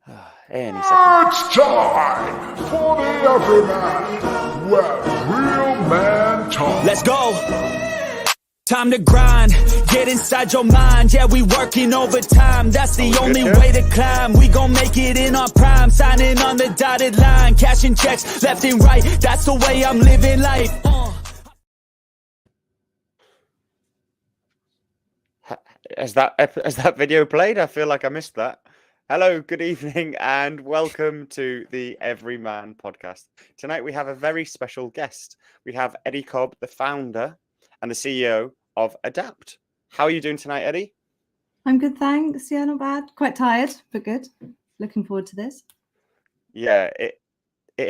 Any second. It's time for the Everyman, where real man talk. Let's go. Time to grind, get inside your mind. Yeah, we working overtime. That's the only way to climb. We gon' make it in our prime. Signing on the dotted line, cashing checks left and right. That's the way I'm living life. Has that video played? I feel like I missed that. Hello, good evening, and welcome to the Everyman Podcast. Tonight we have a very special guest. We have Eddie Cobb, the founder and the CEO of Adapt. How are you doing tonight, Eddie? I'm good, thanks. Yeah, not bad. Quite tired, but good. Looking forward to this. Yeah, it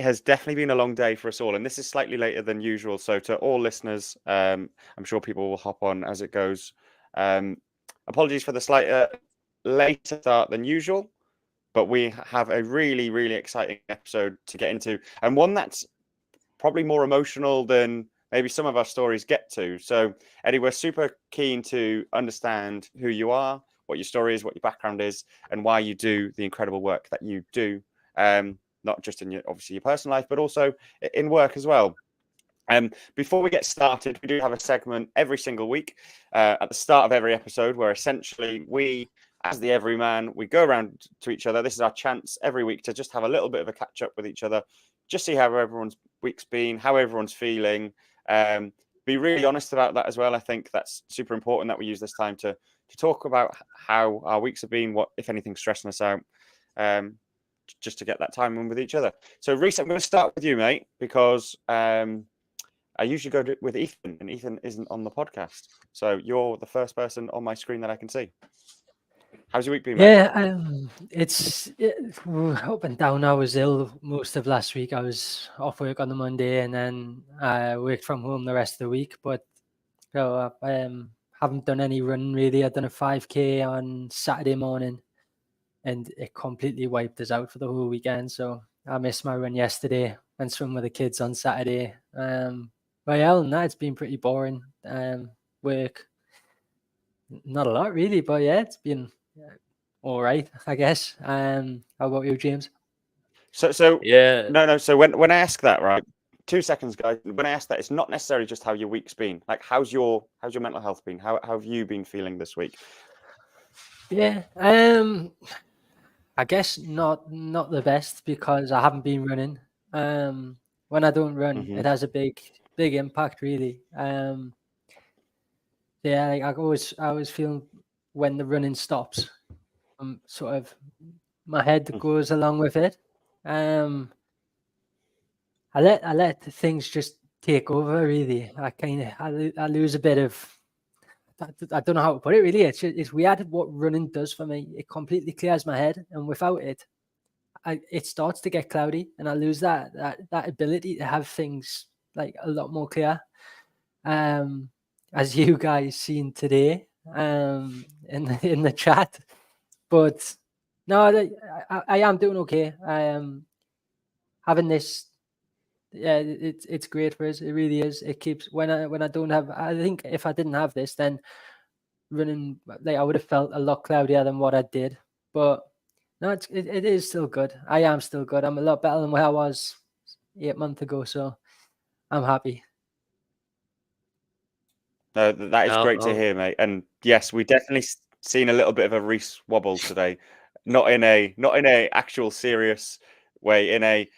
has definitely been a long day for us all, and this is slightly later than usual. So to all listeners, I'm sure people will hop on as it goes. Apologies for the slight later start than usual, but we have a really, really exciting episode to get into, and one that's probably more emotional than maybe some of our stories get to. So, Eddie, we're super keen to understand who you are, what your story is, what your background is, and why you do the incredible work that you do, not just in obviously your personal life, but also in work as well. Before we get started, we do have a segment every single week at the start of every episode where essentially we, as the Everyman, we go around to each other. This is our chance every week to just have a little bit of a catch up with each other, just see how everyone's week's been, how everyone's feeling. Be really honest about that as well. I think that's super important that we use this time to talk about how our weeks have been, what, if anything, stressing us out, just to get that time in with each other. So, Reece, I'm going to start with you, mate, because I usually go with Ethan, and Ethan isn't on the podcast. So you're the first person on my screen that I can see. How's your week been, mate? Yeah, it's up and down. I was ill most of last week. I was off work on the Monday, and then I worked from home the rest of the week. But I haven't done any running really. I've done a 5K on Saturday morning, and it completely wiped us out for the whole weekend. So I missed my run yesterday. Went swim with the kids on Saturday. But yeah, no, it's been pretty boring. Work, not a lot really, but yeah, it's been all right, I guess. How about you, James? So yeah, no. So when I ask that, right, 2 seconds, guys. When I ask that, it's not necessarily just how your week's been. Like, how's your mental health been? How have you been feeling this week? Yeah, I guess not the best because I haven't been running. When I don't run, it has a big impact, really. Yeah, like I always feel when the running stops, sort of my head goes along with it. I let things just take over. Really, I lose a bit of. I don't know how to put it. Really, it's weird what running does for me. It completely clears my head, and without it, it starts to get cloudy, and I lose that ability to have things like a lot more clear. As you guys seen today, in the chat, but no, I am doing okay. Having this, yeah, it's great for us. It really is. It keeps when I don't have. I think if I didn't have this, then running, like, I would have felt a lot cloudier than what I did. But no, it is still good. I am still good. I'm a lot better than where I was 8 months ago. So I'm happy. No, that is great to hear, mate. And yes, we definitely seen a little bit of a Reece wobble today, not in a actual serious way. In a,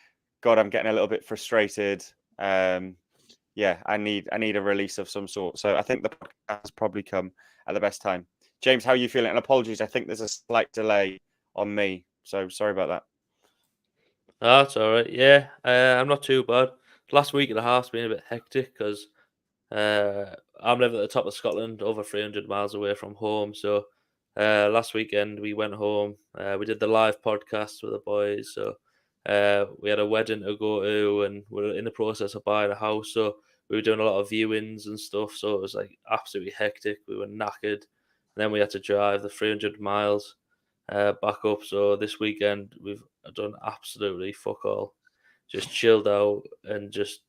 God, I'm getting a little bit frustrated. Yeah, I need a release of some sort. So I think the podcast has probably come at the best time. James, how are you feeling? And apologies, I think there's a slight delay on me, so sorry about that. Oh, that's all right. Yeah, I'm not too bad. Last week and a half's been a bit hectic because I'm living at the top of Scotland, over 300 miles away from home. So last weekend we went home. We did the live podcast with the boys. So we had a wedding to go to, and we're in the process of buying a house. So we were doing a lot of viewings and stuff. So it was like absolutely hectic. We were knackered. And then we had to drive the 300 miles back up. So this weekend we've done absolutely fuck all. Just chilled out and just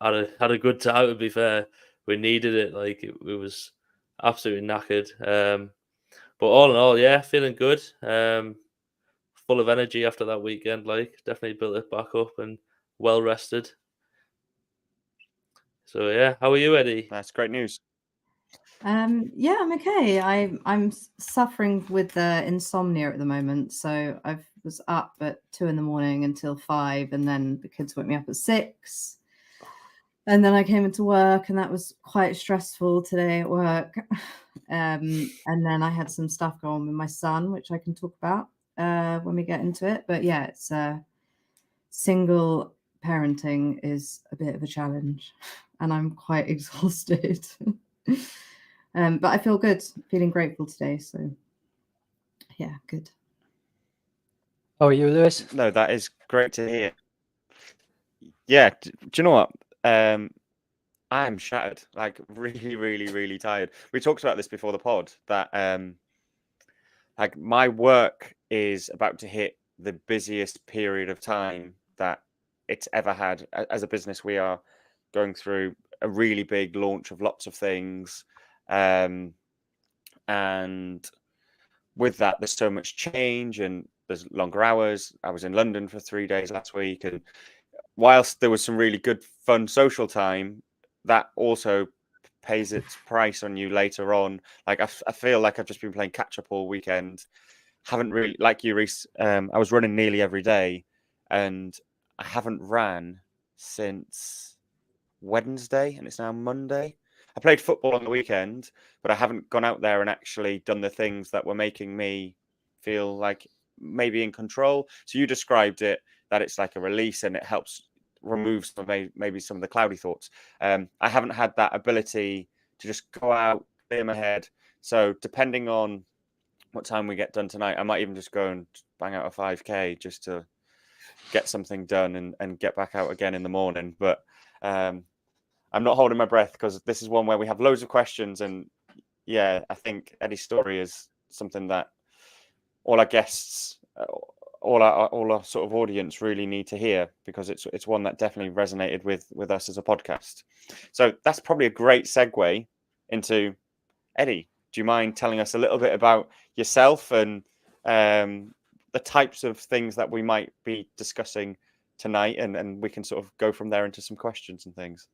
had a good time. To be fair, we needed it. Like it was absolutely knackered. But all in all, yeah, feeling good. full of energy after that weekend. Like, definitely built it back up and well rested. So yeah, how are you, Eddie? That's great news. Yeah, I'm okay. I'm suffering with insomnia at the moment, so I was up at 2 a.m. until 5, and then the kids woke me up at 6, and then I came into work, and that was quite stressful today at work. And then I had some stuff going on with my son, which I can talk about when we get into it. But yeah, it's single parenting is a bit of a challenge, and I'm quite exhausted. But I feel good, feeling grateful today. So yeah, good. How are you, Lewis? No, that is great to hear. Yeah, do you know what? I am shattered, like really, really, really tired. We talked about this before the pod that like my work is about to hit the busiest period of time that it's ever had. As a business, we are going through a really big launch of lots of things. And with that, there's so much change and there's longer hours. I was in London for 3 days last week. And whilst there was some really good, fun social time, that also pays its price on you later on. Like, I feel like I've just been playing catch up all weekend. Haven't really, like you, Reese, I was running nearly every day and I haven't ran since Wednesday and it's now Monday. I played football on the weekend, but I haven't gone out there and actually done the things that were making me feel like maybe in control. So you described it that it's like a release and it helps remove some maybe some of the cloudy thoughts. I haven't had that ability to just go out, clear my head. So depending on what time we get done tonight, I might even just go and bang out a 5K just to get something done and get back out again in the morning. But I'm not holding my breath because this is one where we have loads of questions. And yeah, I think Eddie's story is something that all our guests, all our sort of audience really need to hear because it's one that definitely resonated with us as a podcast. So that's probably a great segue into Eddie. Do you mind telling us a little bit about yourself and the types of things that we might be discussing tonight, and we can sort of go from there into some questions and things.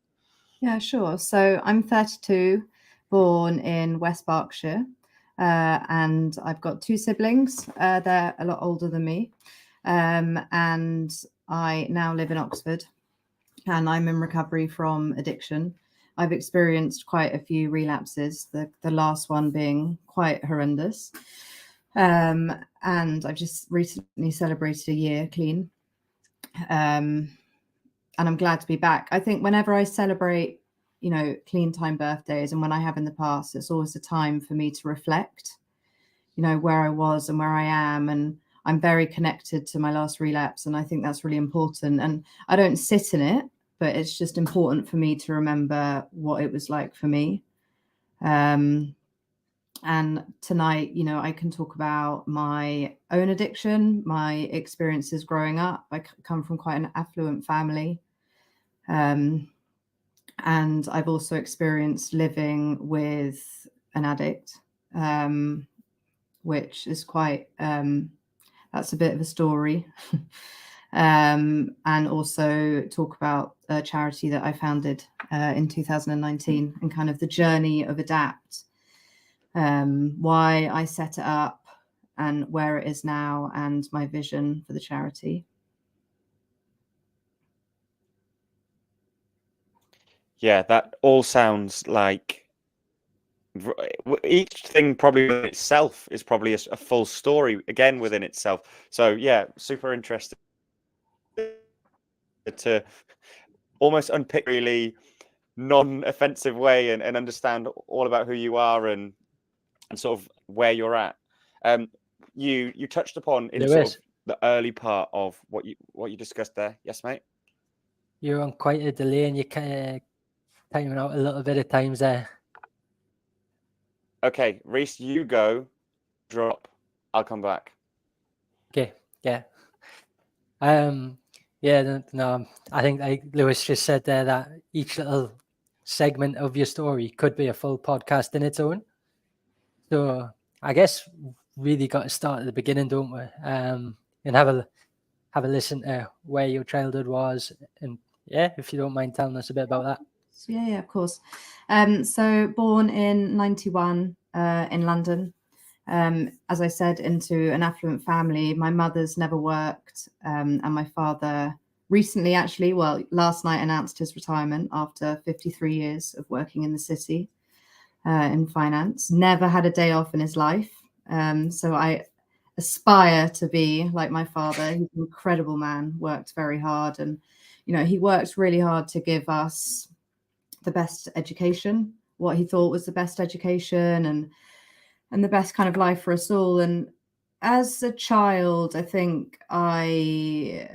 Yeah, sure. So I'm 32, born in West Berkshire, and I've got 2 siblings. They're a lot older than me, and I now live in Oxford, and I'm in recovery from addiction. I've experienced quite a few relapses, the last one being quite horrendous. And I've just recently celebrated a year clean. And I'm glad to be back. I think whenever I celebrate, clean time birthdays, and when I have in the past, it's always a time for me to reflect, where I was and where I am. And I'm very connected to my last relapse. And I think that's really important. And I don't sit in it, but it's just important for me to remember what it was like for me. And tonight, I can talk about my own addiction, my experiences growing up. I come from quite an affluent family. And I've also experienced living with an addict, which is quite, that's a bit of a story. And also talk about a charity that I founded in 2019 and kind of the journey of Adapt, why I set it up and where it is now and my vision for the charity. Yeah, that all sounds like each thing probably within itself is probably a full story again within itself. So yeah, super interesting to almost unpick really non-offensive way and understand all about who you are and sort of where you're at. You touched upon in sort of the early part of what you discussed there. Yes, mate. You're on quite a delay and you kind of timing out a little bit at times there. Okay, Reese, you go. Drop. I'll come back. Okay. Yeah. Yeah. No. I think like Lewis just said there that each little segment of your story could be a full podcast in its own. So I guess really got to start at the beginning, don't we? and have a listen to where your childhood was, and yeah, if you don't mind telling us a bit about that. Yeah, of course. So born in 91 in London. As I said, into an affluent family. My mother's never worked, and my father recently, actually, well, last night announced his retirement after 53 years of working in the city in finance. Never had a day off in his life. So I aspire to be like my father. He's an incredible man, worked very hard, and he worked really hard to give us the best education, what he thought was the best education, and the best kind of life for us all. And as a child, I think I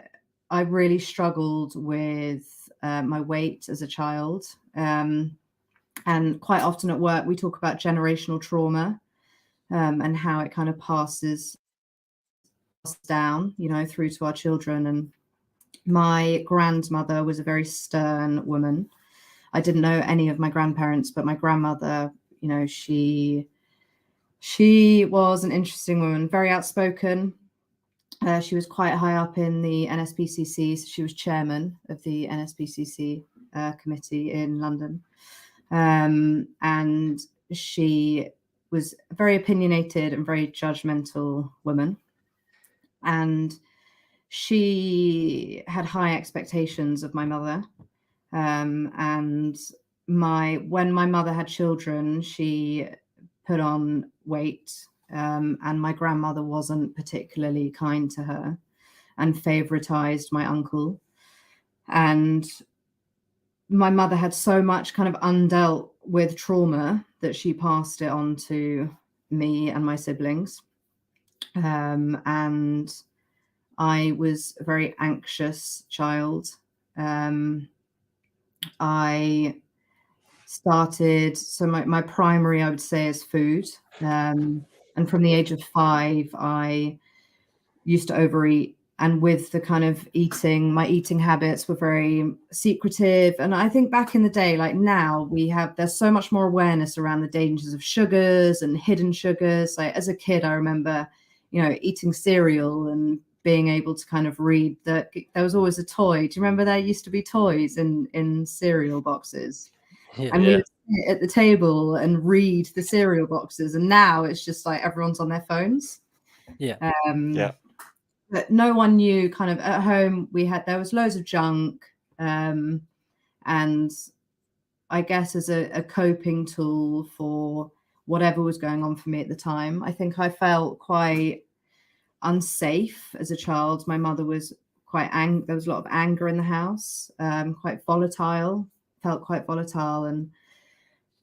really struggled with my weight as a child. And quite often at work, we talk about generational trauma and how it kind of passes down, through to our children. And my grandmother was a very stern woman. I didn't know any of my grandparents, but my grandmother, she was an interesting woman, very outspoken. She was quite high up in the NSPCC. So she was chairman of the NSPCC committee in London. And she was a very opinionated and very judgmental woman. And she had high expectations of my mother. And when my mother had children, she put on weight, and my grandmother wasn't particularly kind to her and favoritized my uncle. And my mother had so much kind of undealt with trauma that she passed it on to me and my siblings. And I was a very anxious child. I started, so my primary, I would say, is food. And from the age of 5, I used to overeat. And with the kind of my eating habits were very secretive. And I think back in the day, like now, there's so much more awareness around the dangers of sugars and hidden sugars. Like as a kid, I remember, eating cereal and being able to kind of read that there was always a toy. Do you remember there used to be toys in cereal boxes? Yeah. And we would sit at the table and read the cereal boxes. And now it's just like everyone's on their phones. Yeah. But no one knew kind of at home there was loads of junk. And I guess as a coping tool for whatever was going on for me at the time, I think I felt quite unsafe as a child. My mother was there was a lot of anger in the house, quite volatile, felt quite volatile,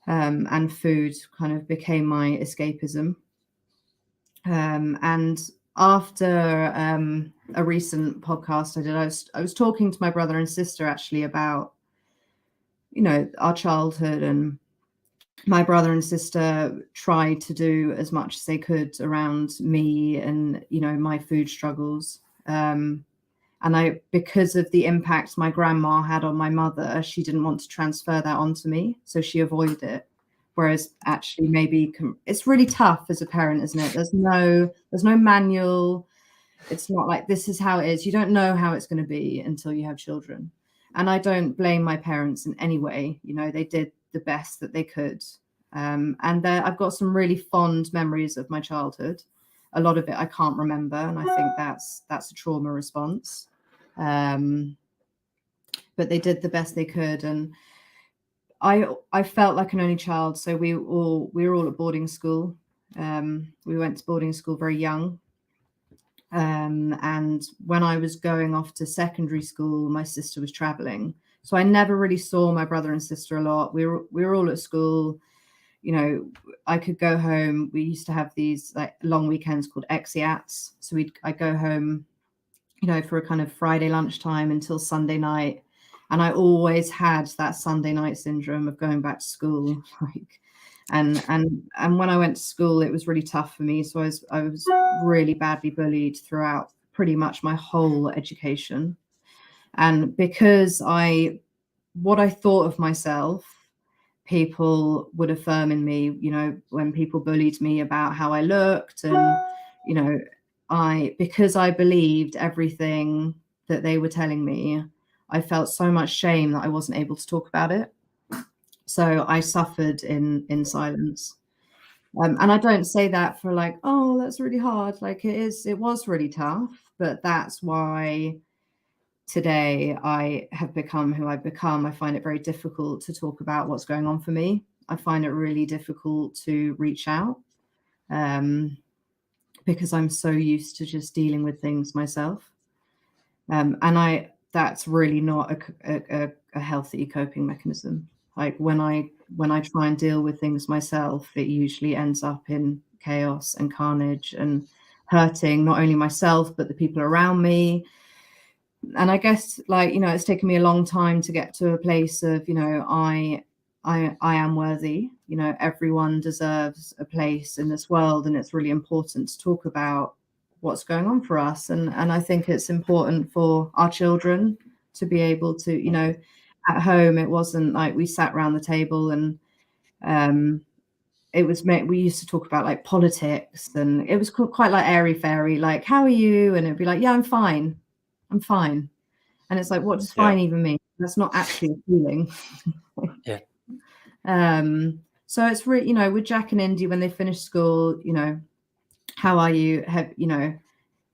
and food kind of became my escapism. And after a recent podcast I did, I was talking to my brother and sister actually about, our childhood, and my brother and sister tried to do as much as they could around me and, my food struggles. And because of the impact my grandma had on my mother, she didn't want to transfer that onto me. So she avoided it. Whereas actually maybe it's really tough as a parent, isn't it? There's no manual. It's not like this is how it is. You don't know how it's going to be until you have children. And I don't blame my parents in any way. They did the best that they could. And I've got some really fond memories of my childhood. A lot of it I can't remember. And I think that's a trauma response. But they did the best they could. And I felt like an only child. So we were all at boarding school. We went to boarding school very young. And when I was going off to secondary school, my sister was traveling. So I never really saw my brother and sister a lot. We were all at school. I could go home. We used to have these like long weekends called exeats. So I'd go home, for a kind of Friday lunchtime until Sunday night. And I always had that Sunday night syndrome of going back to school. And when I went to school, it was really tough for me. So I was really badly bullied throughout pretty much my whole education. And because what I thought of myself, people would affirm in me, when people bullied me about how I looked and, because I believed everything that they were telling me, I felt so much shame that I wasn't able to talk about it. So I suffered in silence. And I don't say that for like, oh, that's really hard. Like it was really tough, but that's why today I have become who I've become. I find it very difficult to talk about what's going on for me. I find it really difficult to reach out because I'm so used to just dealing with things myself. And that's really not a healthy coping mechanism. Like when I try and deal with things myself, it usually ends up in chaos and carnage and hurting not only myself, but the people around me. And I guess, like, you know, it's taken me a long time to get to a place of, you know, I am worthy. You know, everyone deserves a place in this world, and it's really important to talk about what's going on for us. And I think it's important for our children to be able to, you know, at home, it wasn't like we sat around the table and we used to talk about like politics, and it was quite like airy fairy, like, how are you? And it'd be like, yeah, I'm fine. And it's like, what does fine even mean? That's not actually a feeling. Yeah. So it's really, you know, with Jack and Indy, when they finish school, you know, how are you? You know,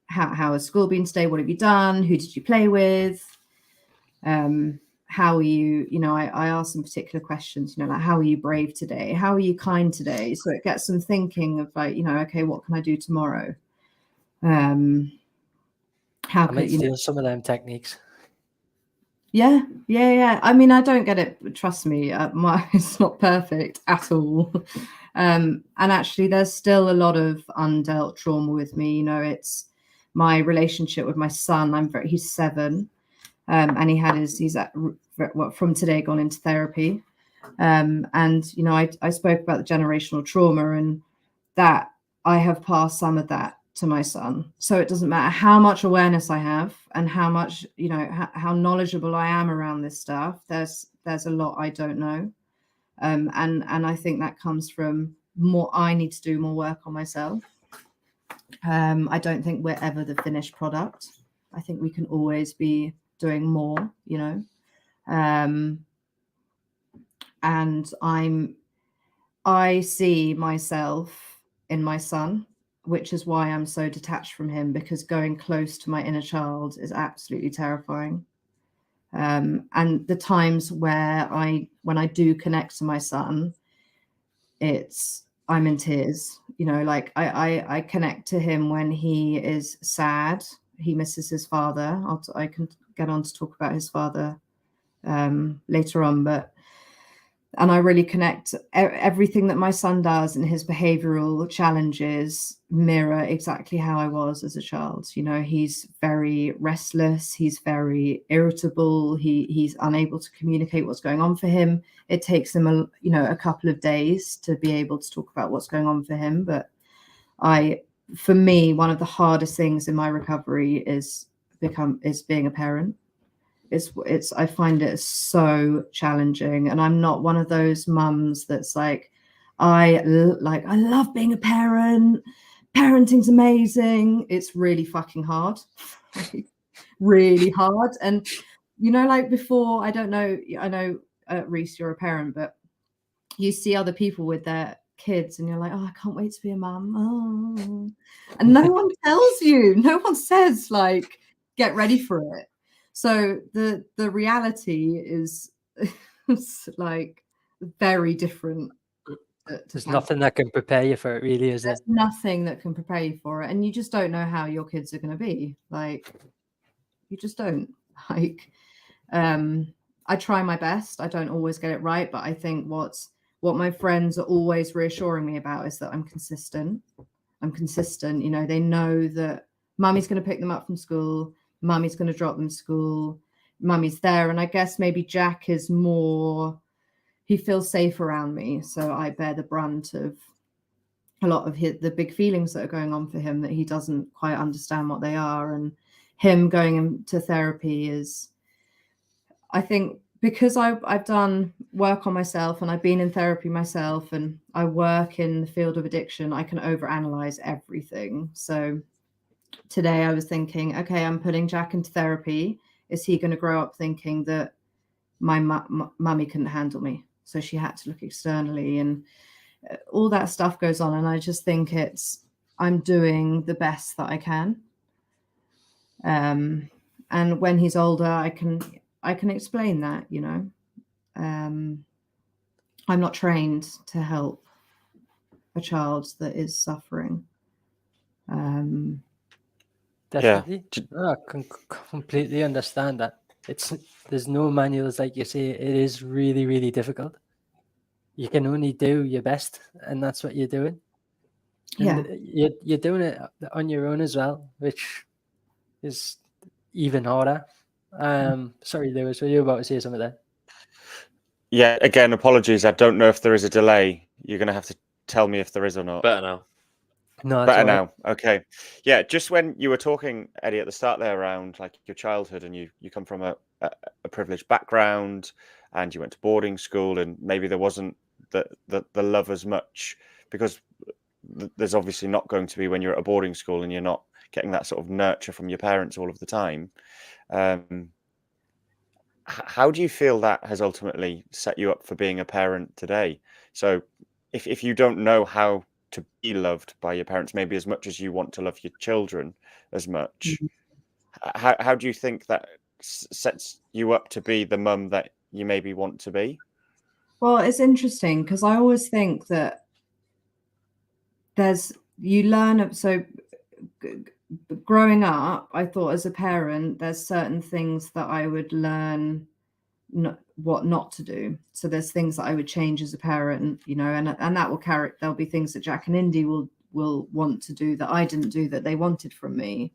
how has school been today? What have you done? Who did you play with? How are you? You know, I ask some particular questions, you know, like, how are you brave today? How are you kind today? So it gets them thinking of like, you know, okay, what can I do tomorrow? How I might steal some of them techniques. Yeah. I mean, I don't get it. Trust me, it's not perfect at all. And actually, there's still a lot of undealt trauma with me. You know, it's my relationship with my son. He's 7, and he's from today gone into therapy. And you know, I spoke about the generational trauma, and that I have passed some of that to my son. So it doesn't matter how much awareness I have and how much, you know, how knowledgeable I am around this stuff. There's a lot I don't know. And I think that comes from I need to do more work on myself. I don't think we're ever the finished product. I think we can always be doing more, you know. And I see myself in my son, which is why I'm so detached from him, because going close to my inner child is absolutely terrifying. And the times when I do connect to my son, I'm in tears. You know, like I connect to him when he is sad. He misses his father. I can get on to talk about his father later on, and I really connect. Everything that my son does and his behavioral challenges mirror exactly how I was as a child. You know, he's very restless. He's very irritable. He's unable to communicate what's going on for him. It takes him a couple of days to be able to talk about what's going on for him. But for me, one of the hardest things in my recovery is being a parent. I find it so challenging, and I'm not one of those mums that's like, I love being a parent. Parenting's amazing. It's really fucking hard, really hard. And you know, like before, I know, Reese, you're a parent, but you see other people with their kids, and you're like, oh, I can't wait to be a mum. Oh, and no one tells you. No one says like, get ready for it. So the reality is like very different. There's nothing that can prepare you for it, really, is There's it? nothing that can prepare you for it. And you just don't know how your kids are going to be. Like, you just don't. Like, I try my best. I don't always get it right. But I think what my friends are always reassuring me about is that I'm consistent. You know, they know that mummy's going to pick them up from school. Mummy's going to drop them to school. Mummy's there. And I guess maybe Jack is more, he feels safe around me. So I bear the brunt of a lot of the big feelings that are going on for him that he doesn't quite understand what they are. And him going into therapy is, I think, because I've done work on myself and I've been in therapy myself and I work in the field of addiction, I can overanalyze everything. So today I was thinking, okay, I'm putting Jack into therapy. Is he going to grow up thinking that my mummy couldn't handle me, so she had to look externally, and all that stuff goes on? And I just think I'm doing the best that I can. And when he's older, I can explain that, you know. I'm not trained to help a child that is suffering. Definitely. I can completely understand that. There's no manuals, like you say. It is really, really difficult. You can only do your best, and that's what you're doing. And you're doing it on your own as well, which is even harder. Sorry, Lewis, were you about to say something there? Yeah, again, apologies. I don't know if there is a delay. You're going to have to tell me if there is or not. Better now. No, Better now. Okay. Yeah, just when you were talking, Eddie, at the start there around like your childhood, and you come from a privileged background, and you went to boarding school, and maybe there wasn't the love as much, because there's obviously not going to be when you're at a boarding school and you're not getting that sort of nurture from your parents all of the time. How do you feel that has ultimately set you up for being a parent today? So if you don't know how to be loved by your parents, maybe as much as you want to love your children as much, how do you think that sets you up to be the mum that you maybe want to be? Well, it's interesting because I always think that growing up, I thought as a parent, there's certain things that I would learn what not to do. So there's things that I would change as a parent, you know, and that will there'll be things that Jack and Indy will want to do that I didn't do that they wanted from me.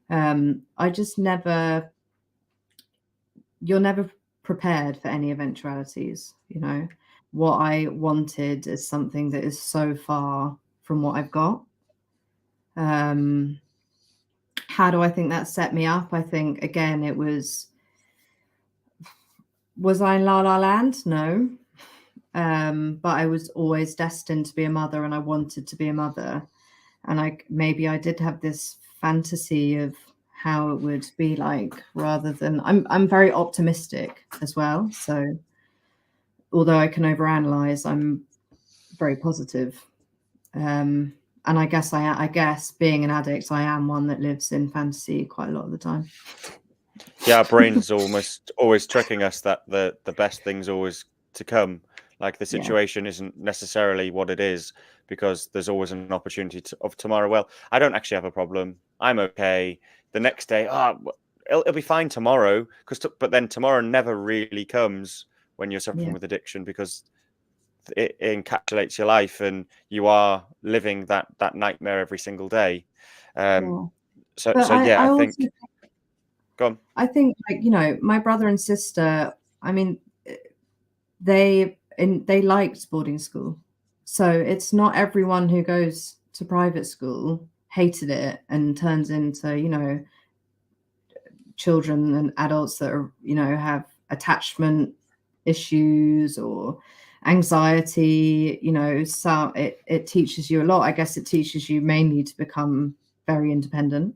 I just you're never prepared for any eventualities, you know. What I wanted is something that is so far from what I've got. How do I think that set me up? I think, again, it was I in La La Land? No. But I was always destined to be a mother, and I wanted to be a mother. And maybe I did have this fantasy of how it would be like, rather than I'm very optimistic as well. So although I can overanalyze, I'm very positive. And I guess being an addict, I am one that lives in fantasy quite a lot of the time. Yeah, our brain's almost always tricking us that the best thing's always to come. Like the situation isn't necessarily what it is, because there's always an opportunity of tomorrow. Well, I don't actually have a problem. I'm okay. The next day, it'll be fine tomorrow. But then tomorrow never really comes when you're suffering with addiction, because it encapsulates your life, and you are living that nightmare every single day. I think. Go on. I think, like, you know, my brother and sister, I mean, they liked boarding school. So it's not everyone who goes to private school hated it and turns into, you know, children and adults that are, you know, have attachment issues or anxiety, you know. So it teaches you a lot. I guess it teaches you mainly to become very independent.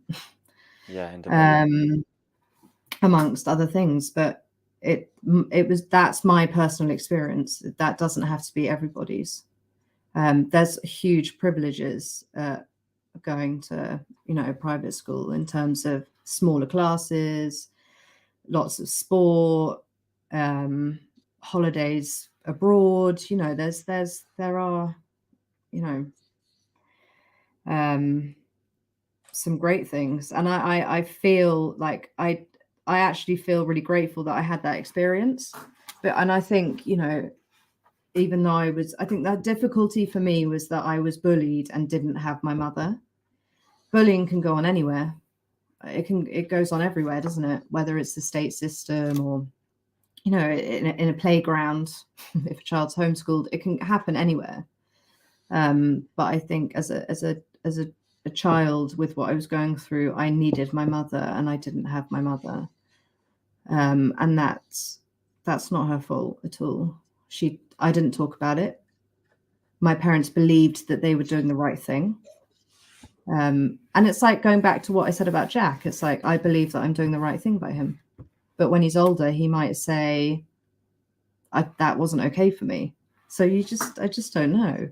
Yeah, independent. Amongst other things, but that's my personal experience. That doesn't have to be everybody's. There's huge privileges going to, you know, private school, in terms of smaller classes, lots of sport, holidays abroad. You know, there are, you know, some great things, and I feel like I actually feel really grateful that I had that experience. And I think, you know, even though I think that difficulty for me was that I was bullied and didn't have my mother. Bullying can go on anywhere. It goes on everywhere, doesn't it? Whether it's the state system or, you know, in a playground, if a child's homeschooled, it can happen anywhere. But I think as a child, with what I was going through, I needed my mother, and I didn't have my mother. And that's not her fault at all. I didn't talk about it. My parents believed that they were doing the right thing. And it's like going back to what I said about Jack. It's like, I believe that I'm doing the right thing by him. But when he's older, he might say, that wasn't okay for me. So I just don't know.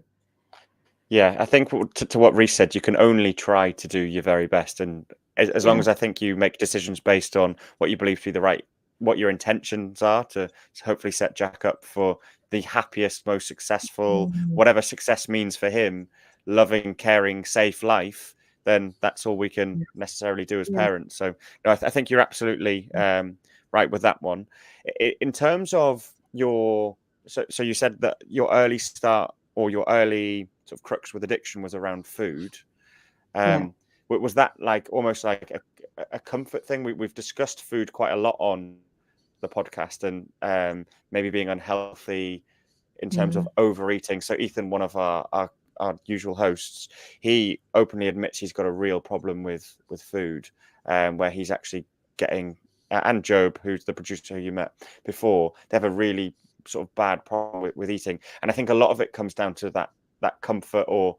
Yeah, I think to what Reece said, you can only try to do your very best. And as long as I think you make decisions based on what you believe to be what your intentions are to hopefully set Jack up for the happiest, most successful, whatever success means for him, loving, caring, safe life, then that's all we can necessarily do as parents. So no, I think you're absolutely right with that one. In terms of so you said that your early start or your early sort of crux with addiction was around food. Was that like almost like a comfort thing? We've discussed food quite a lot on the podcast, and maybe being unhealthy in terms of overeating. So Ethan, one of our usual hosts, he openly admits he's got a real problem with food, where he's actually getting, and Job, who's the producer who you met before, they have a really sort of bad problem with eating. And I think a lot of it comes down to that comfort or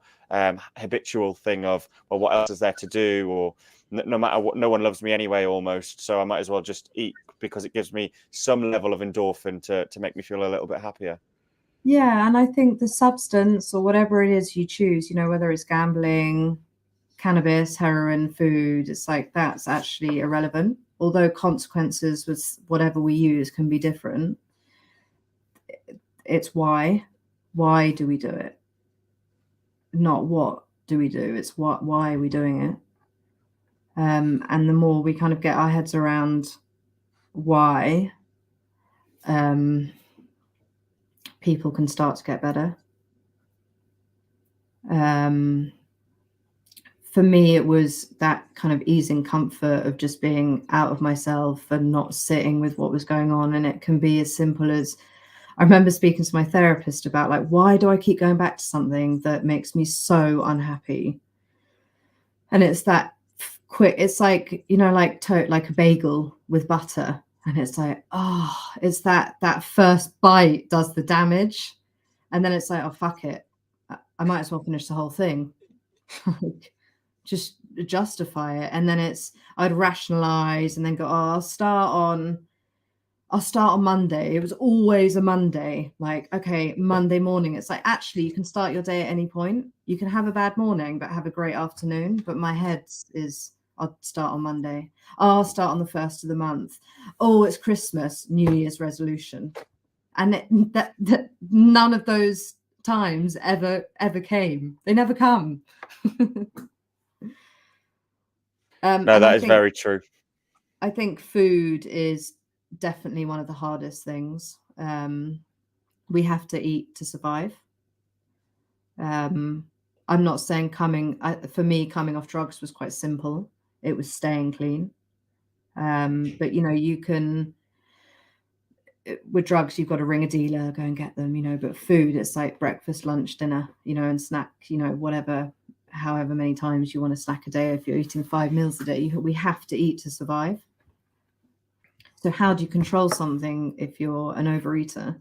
habitual thing of, well, what else is there to do? Or no matter what, no one loves me anyway, almost. So I might as well just eat because it gives me some level of endorphin to make me feel a little bit happier. Yeah. And I think the substance or whatever it is you choose, whether it's gambling, cannabis, heroin, food, it's like, that's actually irrelevant. Although consequences with whatever we use can be different. It's why do we do it? Not what do we do, it's why are we doing it? And the more we kind of get our heads around why, people can start to get better. For me, it was that kind of easing comfort of just being out of myself and not sitting with what was going on. And it can be as simple as, I remember speaking to my therapist about, like, why do I keep going back to something that makes me so unhappy? And it's that quick, it's like, like a bagel with butter. And it's like, it's that first bite does the damage. And then it's like, oh, fuck it. I might as well finish the whole thing. Just justify it. And then I'd rationalize and then go, I'll start on Monday. It was always a Monday. Like, okay, Monday morning. It's like, actually, you can start your day at any point. You can have a bad morning, but have a great afternoon. But my head is, I'll start on Monday. I'll start on the 1st of the month. Oh, it's Christmas, New Year's resolution. And that none of those times ever came. They never come. No, that is very true. I think food is definitely one of the hardest things. We have to eat to survive. I'm not saying for me, coming off drugs was quite simple. It was staying clean. But you can, with drugs, you've got to ring a dealer, go and get them, but food, it's like breakfast, lunch, dinner, and snack, whatever, however many times you want to snack a day. If you're eating 5 meals a day, we have to eat to survive. So how do you control something if you're an overeater?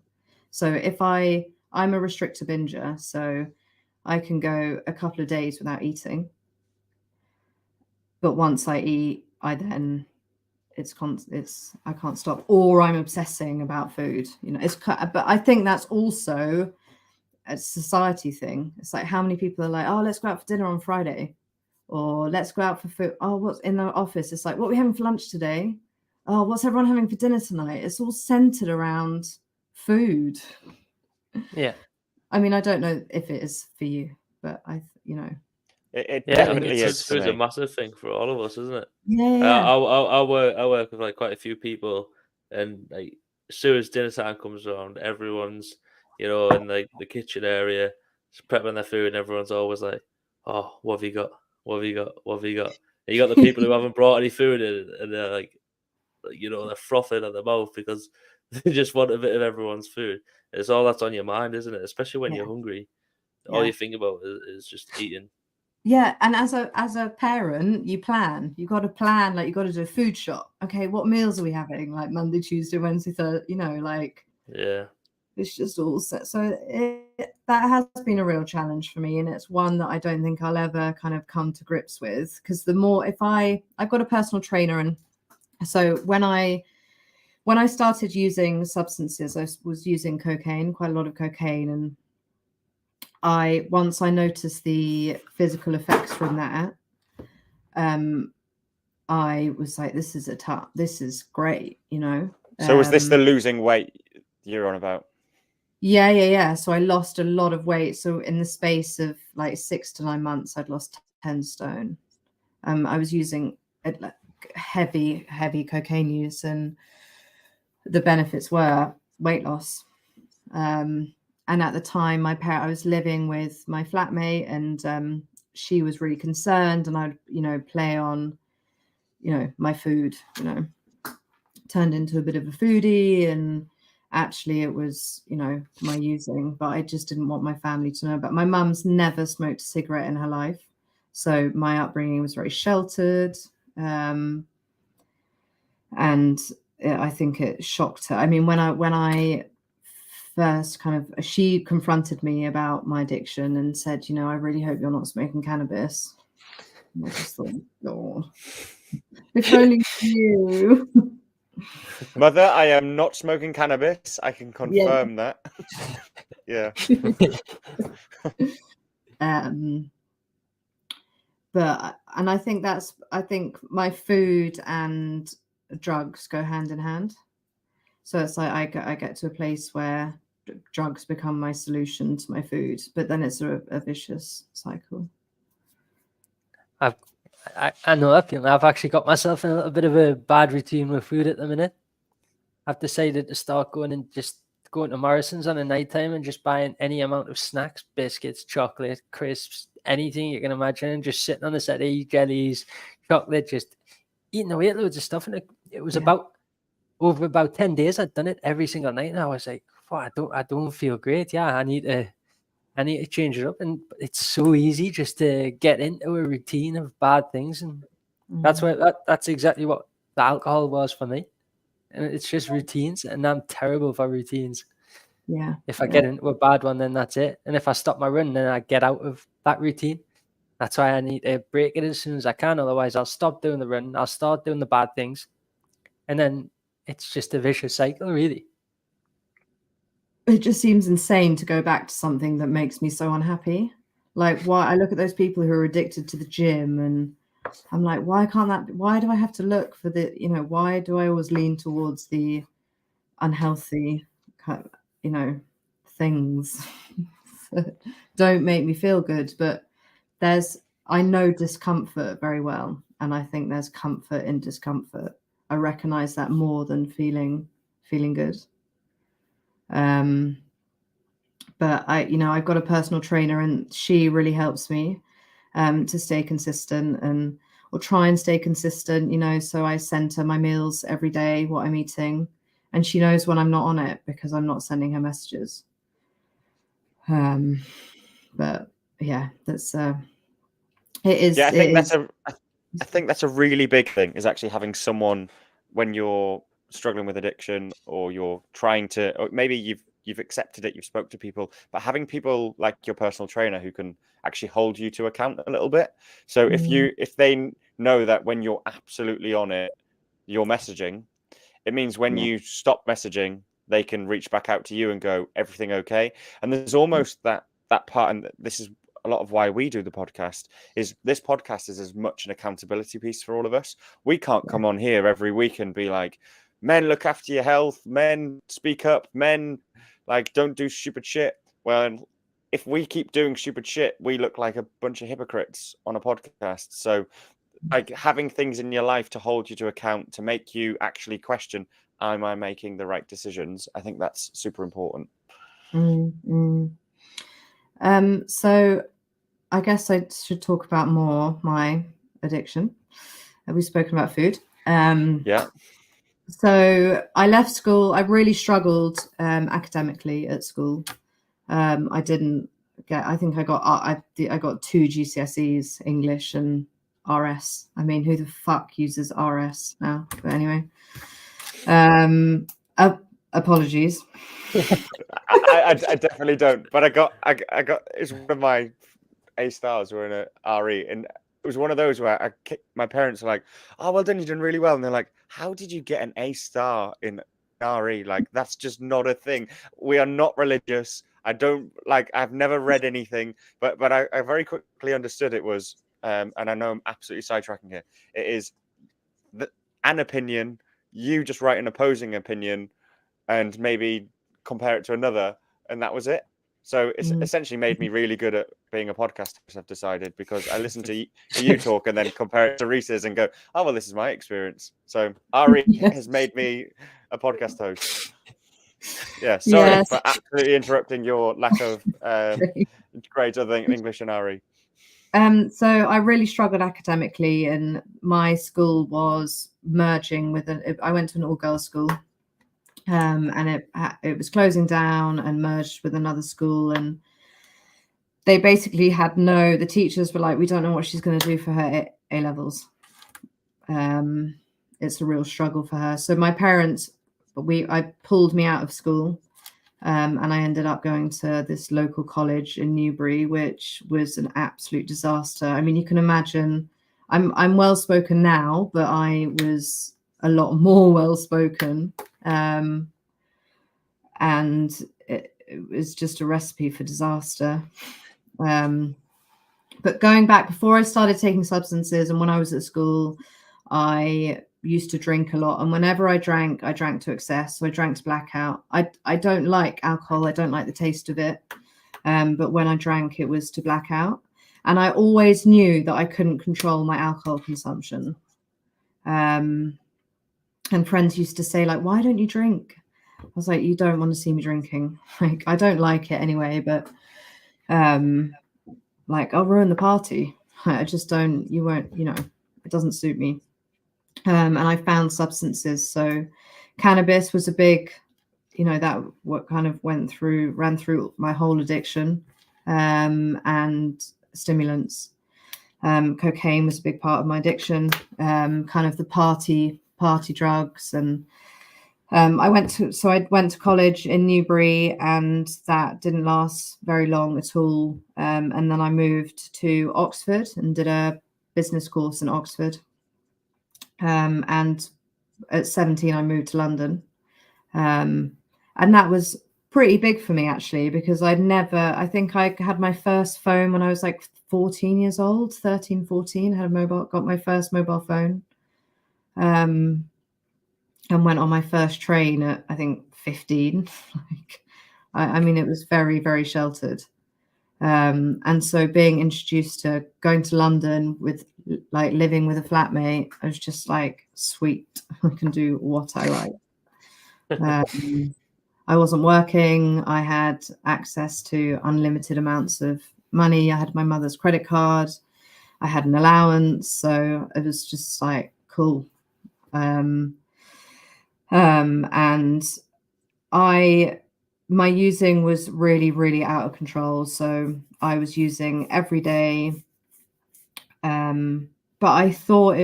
So if I'm a restrictor binger, so I can go a couple of days without eating. But once I eat, I can't stop, or I'm obsessing about food. But I think that's also a society thing. It's like, how many people are like, oh, let's go out for dinner on Friday, or let's go out for food. Oh, what's in the office? It's like, what are we having for lunch today? Oh, what's everyone having for dinner tonight? It's all centered around food. Yeah. I mean, I don't know if it is for you, but It Yeah, definitely is. Food's a massive thing for all of us, isn't it? Yeah. I work with like quite a few people, and like as soon as dinner time comes around, everyone's in like the kitchen area, just prepping their food, and everyone's always like, "Oh, what have you got? What have you got? What have you got?" And you got the people who haven't brought any food in, and they're like, they're frothing at the mouth because they just want a bit of everyone's food. It's all that's on your mind, isn't it? Especially when you're hungry, all you think about is just eating. Yeah, and as a parent, you plan. You got to plan. Like, you got to do a food shop. Okay, what meals are we having? Like Monday, Tuesday, Wednesday, Thursday. Yeah. It's just all set. So that has been a real challenge for me, and it's one that I don't think I'll ever kind of come to grips with, because the more I've got a personal trainer, and so when I started using substances, I was using cocaine, quite a lot of cocaine, and once I noticed the physical effects from that, I was like, this is great, you know. So was this the losing weight you're on about? Yeah. So I lost a lot of weight. So in the space of like 6 to 9 months, I'd lost 10 stone. I was using heavy cocaine use, and the benefits were weight loss. And at the time, I was living with my flatmate, and she was really concerned, and I'd, play on, my food, turned into a bit of a foodie, and actually it was, my using, but I just didn't want my family to know. But my mum's never smoked a cigarette in her life, so my upbringing was very sheltered, and I think it shocked her. I mean, when I first she confronted me about my addiction and said, I really hope you're not smoking cannabis. And I just thought, God, if only you. Mother, I am not smoking cannabis. I can confirm that. Yeah. But I think my food and drugs go hand in hand. So it's like I get to a place where drugs become my solution to my food, but then it's a vicious cycle. I know that feeling. I've actually got myself in a little bit of a bad routine with food at the minute. I've decided to start going to Morrison's on a night time and just buying any amount of snacks, biscuits, chocolate, crisps, anything you can imagine, and just sitting on the settee, jellies, chocolate, just eating away at loads of stuff. And it was over about 10 days, I'd done it every single night, and I was like, I don't feel great. Yeah, I need to change it up. And it's so easy just to get into a routine of bad things, and that's exactly what the alcohol was for me. And it's just routines, and I'm terrible for routines. Yeah. If I get into a bad one, then that's it. And if I stop my run, then I get out of that routine. That's why I need to break it as soon as I can. Otherwise, I'll stop doing the run. I'll start doing the bad things. And then it's just a vicious cycle, really. It just seems insane to go back to something that makes me so unhappy. Like, why I look at those people who are addicted to the gym, and I'm like, why do I have to look for why do I always lean towards the unhealthy, things that don't make me feel good? But I know discomfort very well, and I think there's comfort in discomfort. I recognize that more than feeling good. But I've got a personal trainer, and she really helps me to stay consistent or try and stay consistent, so I send her my meals every day, what I'm eating, and she knows when I'm not on it because I'm not sending her messages. But yeah, that's it is. Yeah, I think that's a really big thing, is actually having someone when you're struggling with addiction, or you're trying to, or maybe you've accepted it, you've spoke to people, but having people like your personal trainer who can actually hold you to account a little bit. So if they know that when you're absolutely on it, you're messaging, it means when you stop messaging, they can reach back out to you and go, everything okay? And there's almost that part, and this is a lot of why we do the podcast, is this podcast is as much an accountability piece for all of us. We can't come on here every week and be like, men, look after your health, men, speak up, men, like, don't do stupid shit. Well, if we keep doing stupid shit, we look like a bunch of hypocrites on a podcast. So like, having things in your life to hold you to account, to make you actually question, am I making the right decisions? I think that's super important. So I guess I should talk about more my addiction. We've spoken about food. Yeah. So I left school. I really struggled academically at school. I didn't get. I think I got 2 GCSEs, English and RS. I mean, who the fuck uses RS now? But anyway, Apologies. I definitely don't. But I got it's one of my A stars were in a RE, and it was one of those where my parents were like, "Oh, well done, you've done really well," and they're like, "How did you get an A star in RE? Like that's just not a thing. We are not religious. I don't like. I've never read anything, but I very quickly understood it was, and I know I'm absolutely sidetracking here. It is an opinion. You just write an opposing opinion, and maybe compare it to another, and that was it. So it's essentially made me really good at being a podcaster, I've decided, because I listen to you talk and then compare it to Reese's and go, oh, well, this is my experience. So Ari has made me a podcast host. Yeah, sorry for absolutely interrupting your lack of grades other than English and Ari. So I really struggled academically, and my school was merging with I went to an all-girls school. And it was closing down and merged with another school, and they basically had the teachers were like, we don't know what she's going to do for her A levels. It's a real struggle for her. So my parents, I pulled me out of school, and I ended up going to this local college in Newbury, which was an absolute disaster. I mean, you can imagine, I'm well spoken now, but I was a lot more well spoken. And it was just a recipe for disaster. But going back, before I started taking substances and when I was at school, I used to drink a lot. And whenever I drank to excess. So I drank to blackout. I don't like alcohol. I don't like the taste of it. But when I drank, it was to blackout. And I always knew that I couldn't control my alcohol consumption. And friends used to say, like, why don't you drink? I was like, you don't want to see me drinking. Like, I don't like it anyway, but like, I'll ruin the party. I just don't, you won't, it doesn't suit me. And I found substances. So cannabis was a big, that what kind of ran through my whole addiction, and stimulants. Cocaine was a big part of my addiction, kind of the party drugs. And I went to college in Newbury, and that didn't last very long at all. And then I moved to Oxford and did a business course in Oxford. And at 17, I moved to London. And that was pretty big for me, actually, because I think I had my first phone when I was like 14 years old, 13, 14, got my first mobile phone. And went on my first train at, I think, 15. I mean, it was very, very sheltered. And so being introduced to going to London with like living with a flatmate, I was just like, sweet, I can do what I like. I wasn't working. I had access to unlimited amounts of money. I had my mother's credit card. I had an allowance. So it was just like, cool. And my using was really, really out of control. So I was using every day. But I thought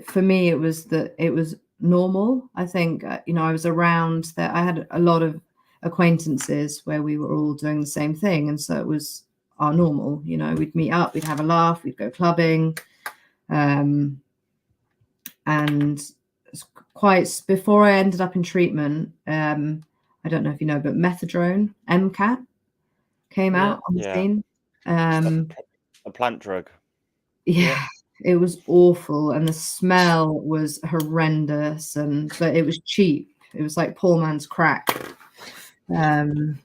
for me, it was normal. I think, I was around that. I had a lot of acquaintances where we were all doing the same thing. And so it was our normal, we'd meet up, we'd have a laugh, we'd go clubbing. And quite before I ended up in treatment, I don't know if you know, but methadone, MCAT, came out on the scene. A plant drug. Yeah, it was awful, and the smell was horrendous, but it was cheap. It was like poor man's crack. That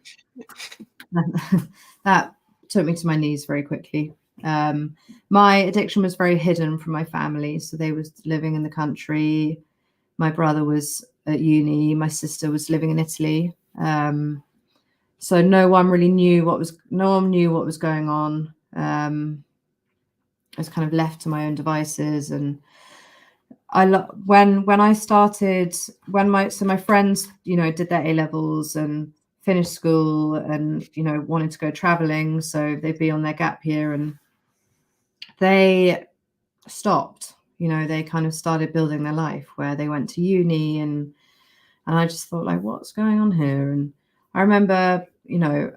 took me to my knees very quickly. My addiction was very hidden from my family, so they was living in the country. My brother was at uni. My sister was living in Italy. So no one knew what was going on. I was kind of left to my own devices. And when my friends, did their A levels and finished school and, wanted to go traveling. So they'd be on their gap year, and they stopped. They kind of started building their life where they went to uni and And I just thought, like, what's going on here? And I remember, you know,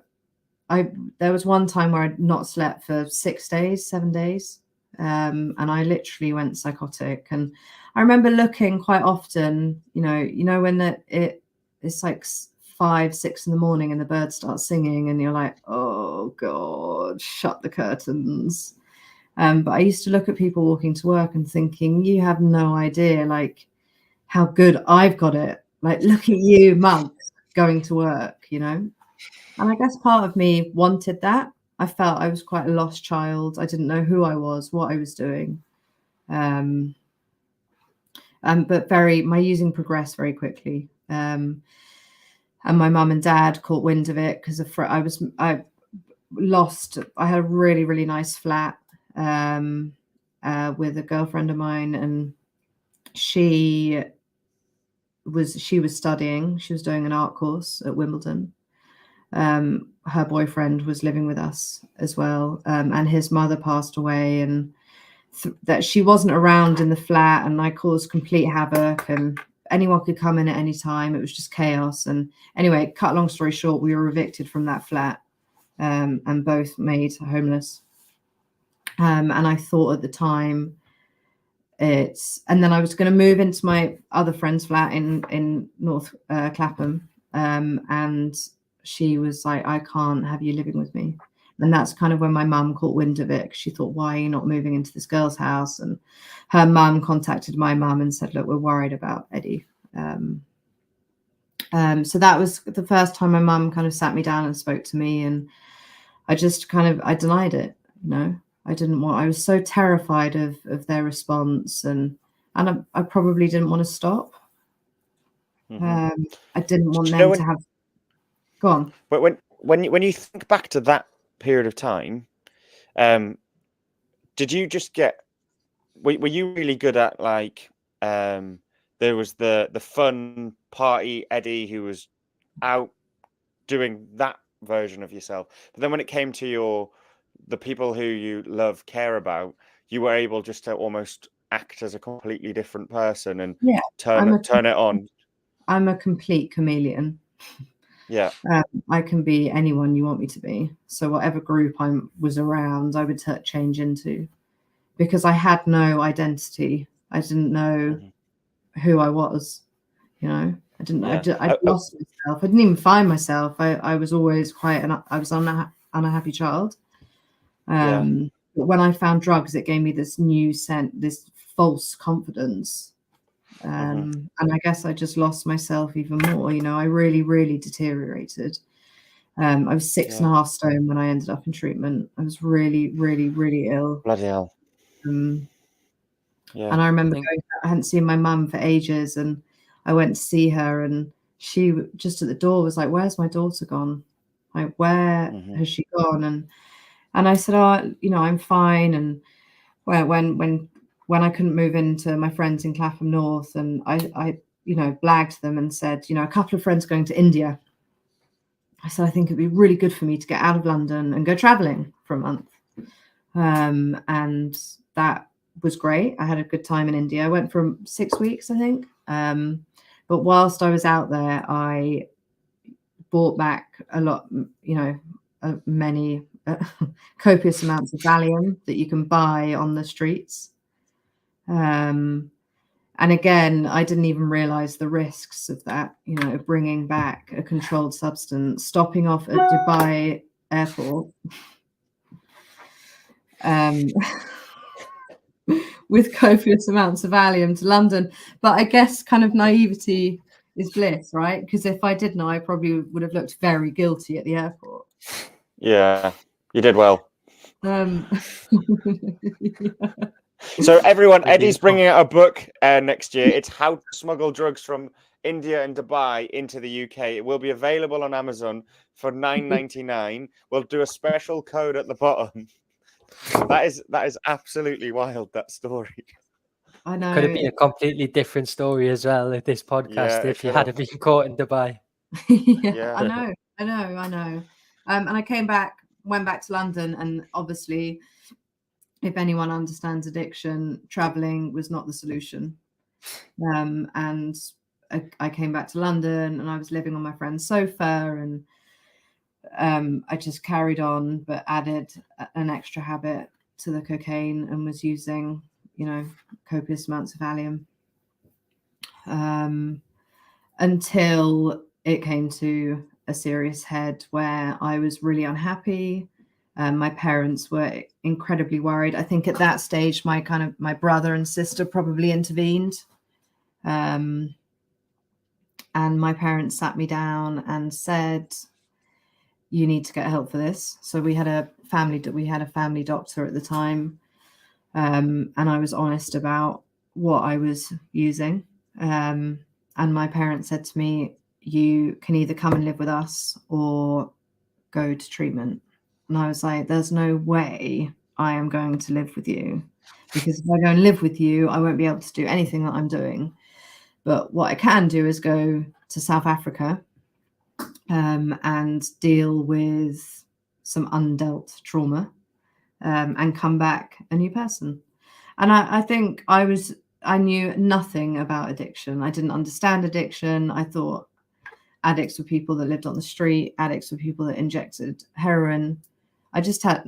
there was one time where I'd not slept for 6 days, 7 days. And I literally went psychotic. And I remember looking quite often, you know, when it's like 5, 6 in the morning and the birds start singing and you're like, oh God, shut the curtains. But I used to look at people walking to work and thinking, you have no idea, like, how good I've got it. Like, look at you, monks, going to work, you know? And I guess part of me wanted that. I felt I was quite a lost child. I didn't know who I was, what I was doing. But my using progressed very quickly. And my mum and dad caught wind of it because I had a really, really nice flat with a girlfriend of mine, and she was studying. She was doing an art course at Wimbledon. Her boyfriend was living with us as well, and his mother passed away, and that she wasn't around in the flat, and I caused complete havoc, and anyone could come in at any time. It was just chaos. And anyway, cut a long story short, we were evicted from that flat, and both made homeless. And I thought at the time, and then I was going to move into my other friend's flat in North Clapham, and she was like, I can't have you living with me. And that's kind of when my mum caught wind of it. She thought, why are you not moving into this girl's house? And her mum contacted my mum and said, look, we're worried about Eddie. So that was the first time my mum kind of sat me down and spoke to me. And I just I denied it, you know. I was so terrified of their response, and I probably didn't want to stop. Mm-hmm. I didn't want them to have. Go on. But when you think back to that period of time, did you just were you really good at, like, there was the fun party Eddie who was out doing that version of yourself, but then when it came to the people who you love, care about, you were able just to almost act as a completely different person and turn it on. I'm a complete chameleon. Yeah. I can be anyone you want me to be. So whatever group I was around, I would change into, because I had no identity. I didn't know who I was, you know. I didn't. Yeah. I lost myself. I didn't even find myself. I was always I was an unhappy child. But when I found drugs, it gave me this new this false confidence. And I guess I just lost myself even more. You know, I really, really deteriorated. I was 6.5 stone when I ended up in treatment. I was really, really, really ill. Bloody hell. And I remember I hadn't seen my mum for ages, and I went to see her, and she just at the door was like, where's my daughter gone? Like, where has she gone? And I said, oh, you know, I'm fine. And when I couldn't move into my friends in Clapham North, and I you know, blagged them and said, you know, a couple of friends going to India. I said, I think it'd be really good for me to get out of London and go traveling for a month. And that was great. I had a good time in India. I went for 6 weeks, I think. But whilst I was out there, I bought back a lot, you know, many copious amounts of Valium that you can buy on the streets. And again, I didn't even realize the risks of that, you know, bringing back a controlled substance, stopping off at Dubai airport with copious amounts of Valium to London. But I guess kind of naivety is bliss, right? Because if I did know, I probably would have looked very guilty at the airport. Yeah, you did well. Yeah. So everyone, Eddie's bringing out a book next year. It's How to Smuggle Drugs from India and Dubai into the UK. It will be available on Amazon for $9.99. We'll do a special code at the bottom. That is absolutely wild, that story. I know. Could it be a completely different story as well at this podcast if you hadn't been caught in Dubai? Yeah, I know. And I went back to London, and obviously, if anyone understands addiction, traveling was not the solution. And I came back to London and I was living on my friend's sofa, and I just carried on, but added an extra habit to the cocaine and was using, copious amounts of Valium, until it came to a serious head where I was really unhappy. My parents were incredibly worried. I think at that stage, my brother and sister probably intervened. And my parents sat me down and said, you need to get help for this. So we had a family doctor at the time. And I was honest about what I was using. And my parents said to me, you can either come and live with us or go to treatment. And I was like, there's no way I am going to live with you, because if I go and live with you, I won't be able to do anything that I'm doing. But what I can do is go to South Africa and deal with some undealt trauma and come back a new person. And I think I knew nothing about addiction. I didn't understand addiction. I thought addicts were people that lived on the street. Addicts were people that injected heroin. I just had,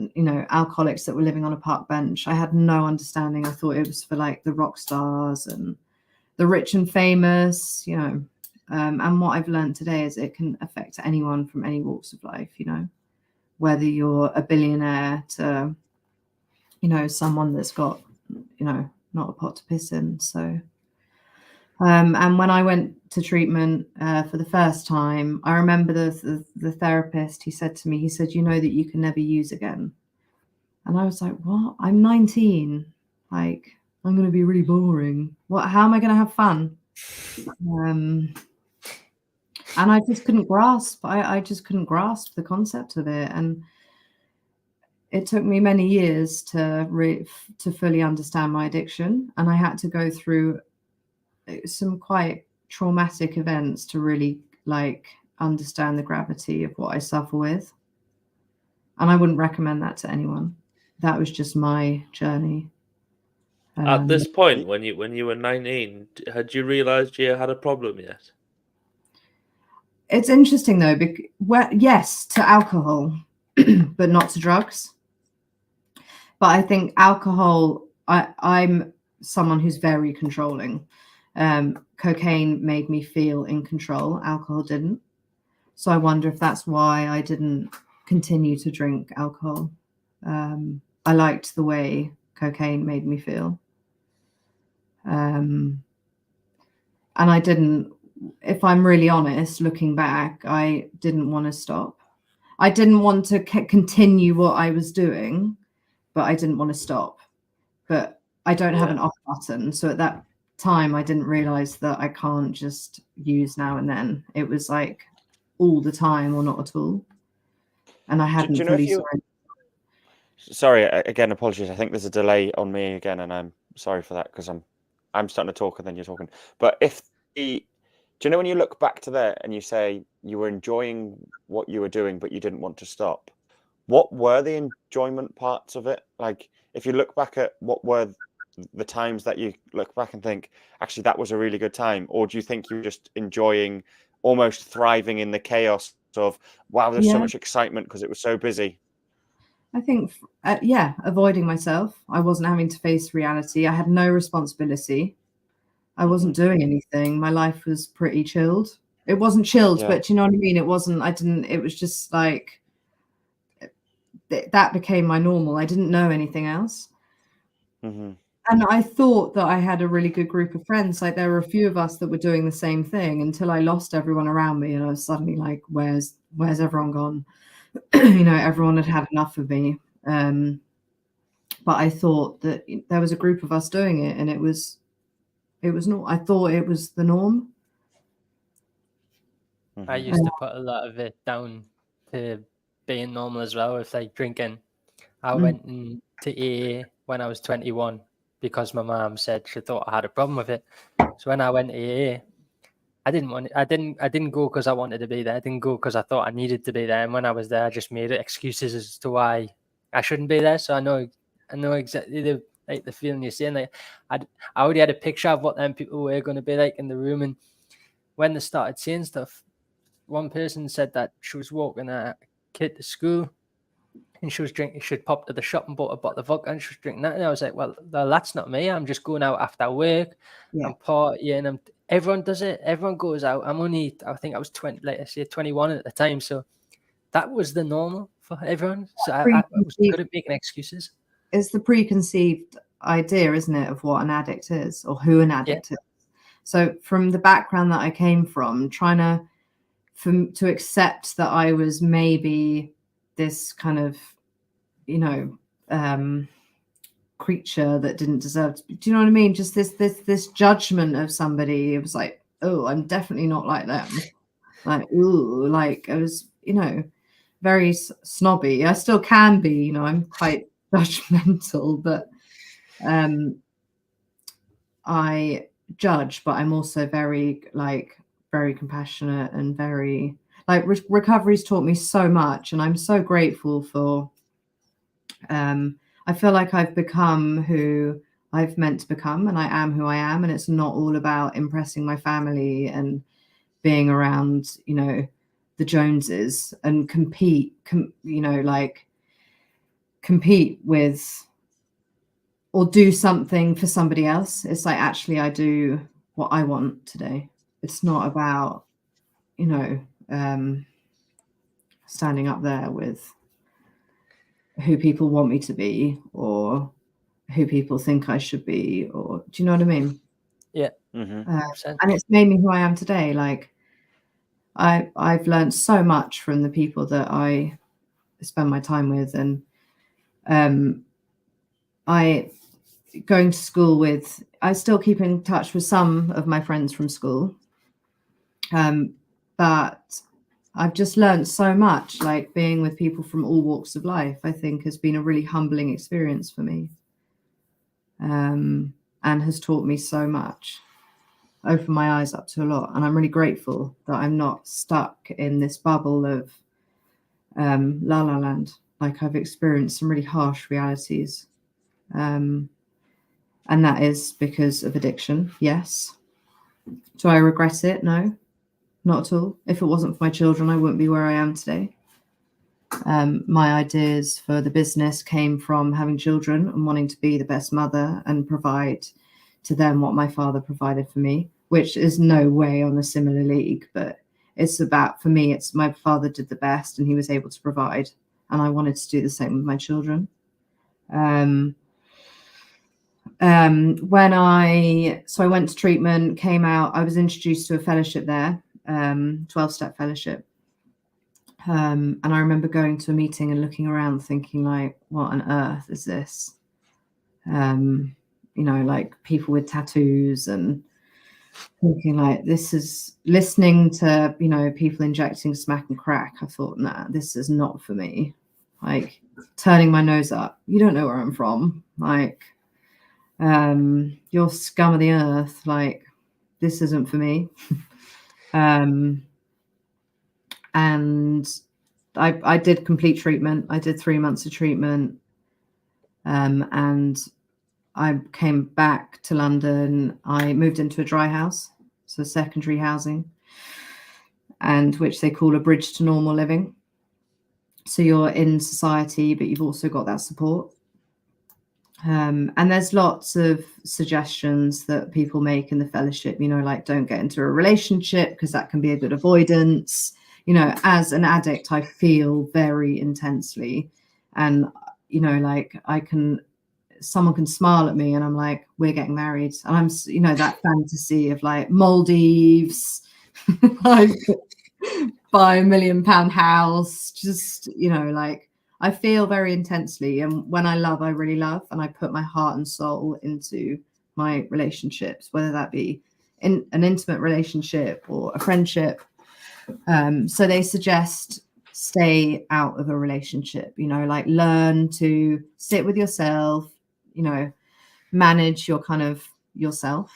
alcoholics that were living on a park bench. I had no understanding. I thought it was for like the rock stars and the rich and famous, and what I've learned today is it can affect anyone from any walks of life, whether you're a billionaire to, someone that's got, not a pot to piss in. So, and when I went to treatment for the first time, I remember the therapist, he said to me, you know that you can never use again. And I was like, what? I'm 19. Like, I'm going to be really boring. How am I going to have fun? And I just couldn't grasp. I just couldn't grasp the concept of it. And it took me many years to fully understand my addiction. And I had to go through some quite traumatic events to really understand the gravity of what I suffer with. And I wouldn't recommend that to anyone. That was just my journey. At this point, when you were 19, had you realised you had a problem yet? It's interesting though, yes, to alcohol, but not to drugs. But I think alcohol, I'm someone who's very controlling. Cocaine made me feel in control. Alcohol didn't. So I wonder if that's why I didn't continue to drink alcohol. I liked the way cocaine made me feel. And I didn't, if I'm really honest, looking back, I didn't want to stop. I didn't want to continue what I was doing, but I didn't want to stop. But I don't have an off button. So at that time, I didn't realize that I can't just use now and then. It was like all the time or not at all. And I hadn't fully Sorry, again, apologies. I think there's a delay on me again, and I'm sorry for that because I'm starting to talk and then you're talking. But do you know when you look back to there and you say you were enjoying what you were doing, but you didn't want to stop? What were the enjoyment parts of it? Like, if you look back at what were the times that you look back and think, actually, that was a really good time? Or do you think you were just enjoying, almost thriving in the chaos of, wow, there's so much excitement because it was so busy? I think, avoiding myself. I wasn't having to face reality. I had no responsibility. I wasn't doing anything. My life was pretty chilled. It wasn't chilled, but you know what I mean? It was just like, that became my normal. I didn't know anything else. Mm-hmm. And I thought that I had a really good group of friends. Like, there were a few of us that were doing the same thing until I lost everyone around me. And I was suddenly like, where's everyone gone? Everyone had enough of me. But I thought that there was a group of us doing it, and it was not. I thought it was the norm. I used to put a lot of it down to being normal as well, with like drinking. I went to AA when I was 21 because my mom said she thought I had a problem with it. So when I went to AA, I didn't go because I wanted to be there. I didn't go because I thought I needed to be there. And when I was there, I just made excuses as to why I shouldn't be there. So I know exactly the feeling you're saying. Like, I already had a picture of what them people were going to be like in the room, and when they started saying stuff, one person said that she was walking a kid to school and she was drinking, she'd popped to the shop and bought a bottle of vodka and she was drinking that. And I was like, well, that's not me. I'm just going out after work. Yeah. I'm partying. Everyone does it. Everyone goes out. I think I was 20, like I say, 21 at the time. So that was the normal for everyone. So I was good at making excuses. It's the preconceived idea, isn't it, of what an addict is or who an addict is. So from the background that I came from, trying to accept that I was maybe this kind of, creature that didn't deserve to be, do you know what I mean? Just this judgment of somebody. It was like, oh, I'm definitely not like them. Like, ooh, like I was, very snobby. I still can be, I'm quite judgmental, but I judge, but I'm also very compassionate and very recovery's taught me so much, and I'm so grateful for I feel like I've become who I've meant to become, and I am who I am, and it's not all about impressing my family and being around the Joneses and compete with or do something for somebody else. It's like, actually, I do what I want today. It's not about, standing up there with who people want me to be or who people think I should be, or do you know what I mean? Yeah. And it's made me who I am today. Like I've learned so much from the people that I spend my time with, and I still keep in touch with some of my friends from school, but I've just learned so much. Like being with people from all walks of life, I think has been a really humbling experience for me, and has taught me so much, opened my eyes up to a lot. And I'm really grateful that I'm not stuck in this bubble of la la land. Like I've experienced some really harsh realities, and that is because of addiction. Yes. Do I regret it? No, not at all. If it wasn't for my children, I wouldn't be where I am today. My ideas for the business came from having children and wanting to be the best mother and provide to them what my father provided for me, which is no way on a similar league, but it's about, for me, it's my father did the best and he was able to provide, and I wanted to do the same with my children. When I went to treatment, came out, I was introduced to a fellowship there, 12-step fellowship. And I remember going to a meeting and looking around thinking like, what on earth is this? Like people with tattoos, and thinking like, this is listening to, people injecting smack and crack. I thought, nah, this is not for me. Like turning my nose up. You don't know where I'm from. Like, you're scum of the earth. Like, this isn't for me. And I did complete treatment. I did 3 months of treatment. And I came back to London. I moved into a dry house, so secondary housing, and which they call a bridge to normal living. So you're in society, but you've also got that support. And there's lots of suggestions that people make in the fellowship, like don't get into a relationship because that can be a good avoidance. As an addict, I feel very intensely, and like someone can smile at me and I'm like, we're getting married, and I'm that fantasy of like Maldives, like buy £1 million house, just like I feel very intensely, and when I love, I really love, and I put my heart and soul into my relationships, whether that be in an intimate relationship or a friendship. So they suggest stay out of a relationship, like learn to sit with yourself, manage your kind of yourself,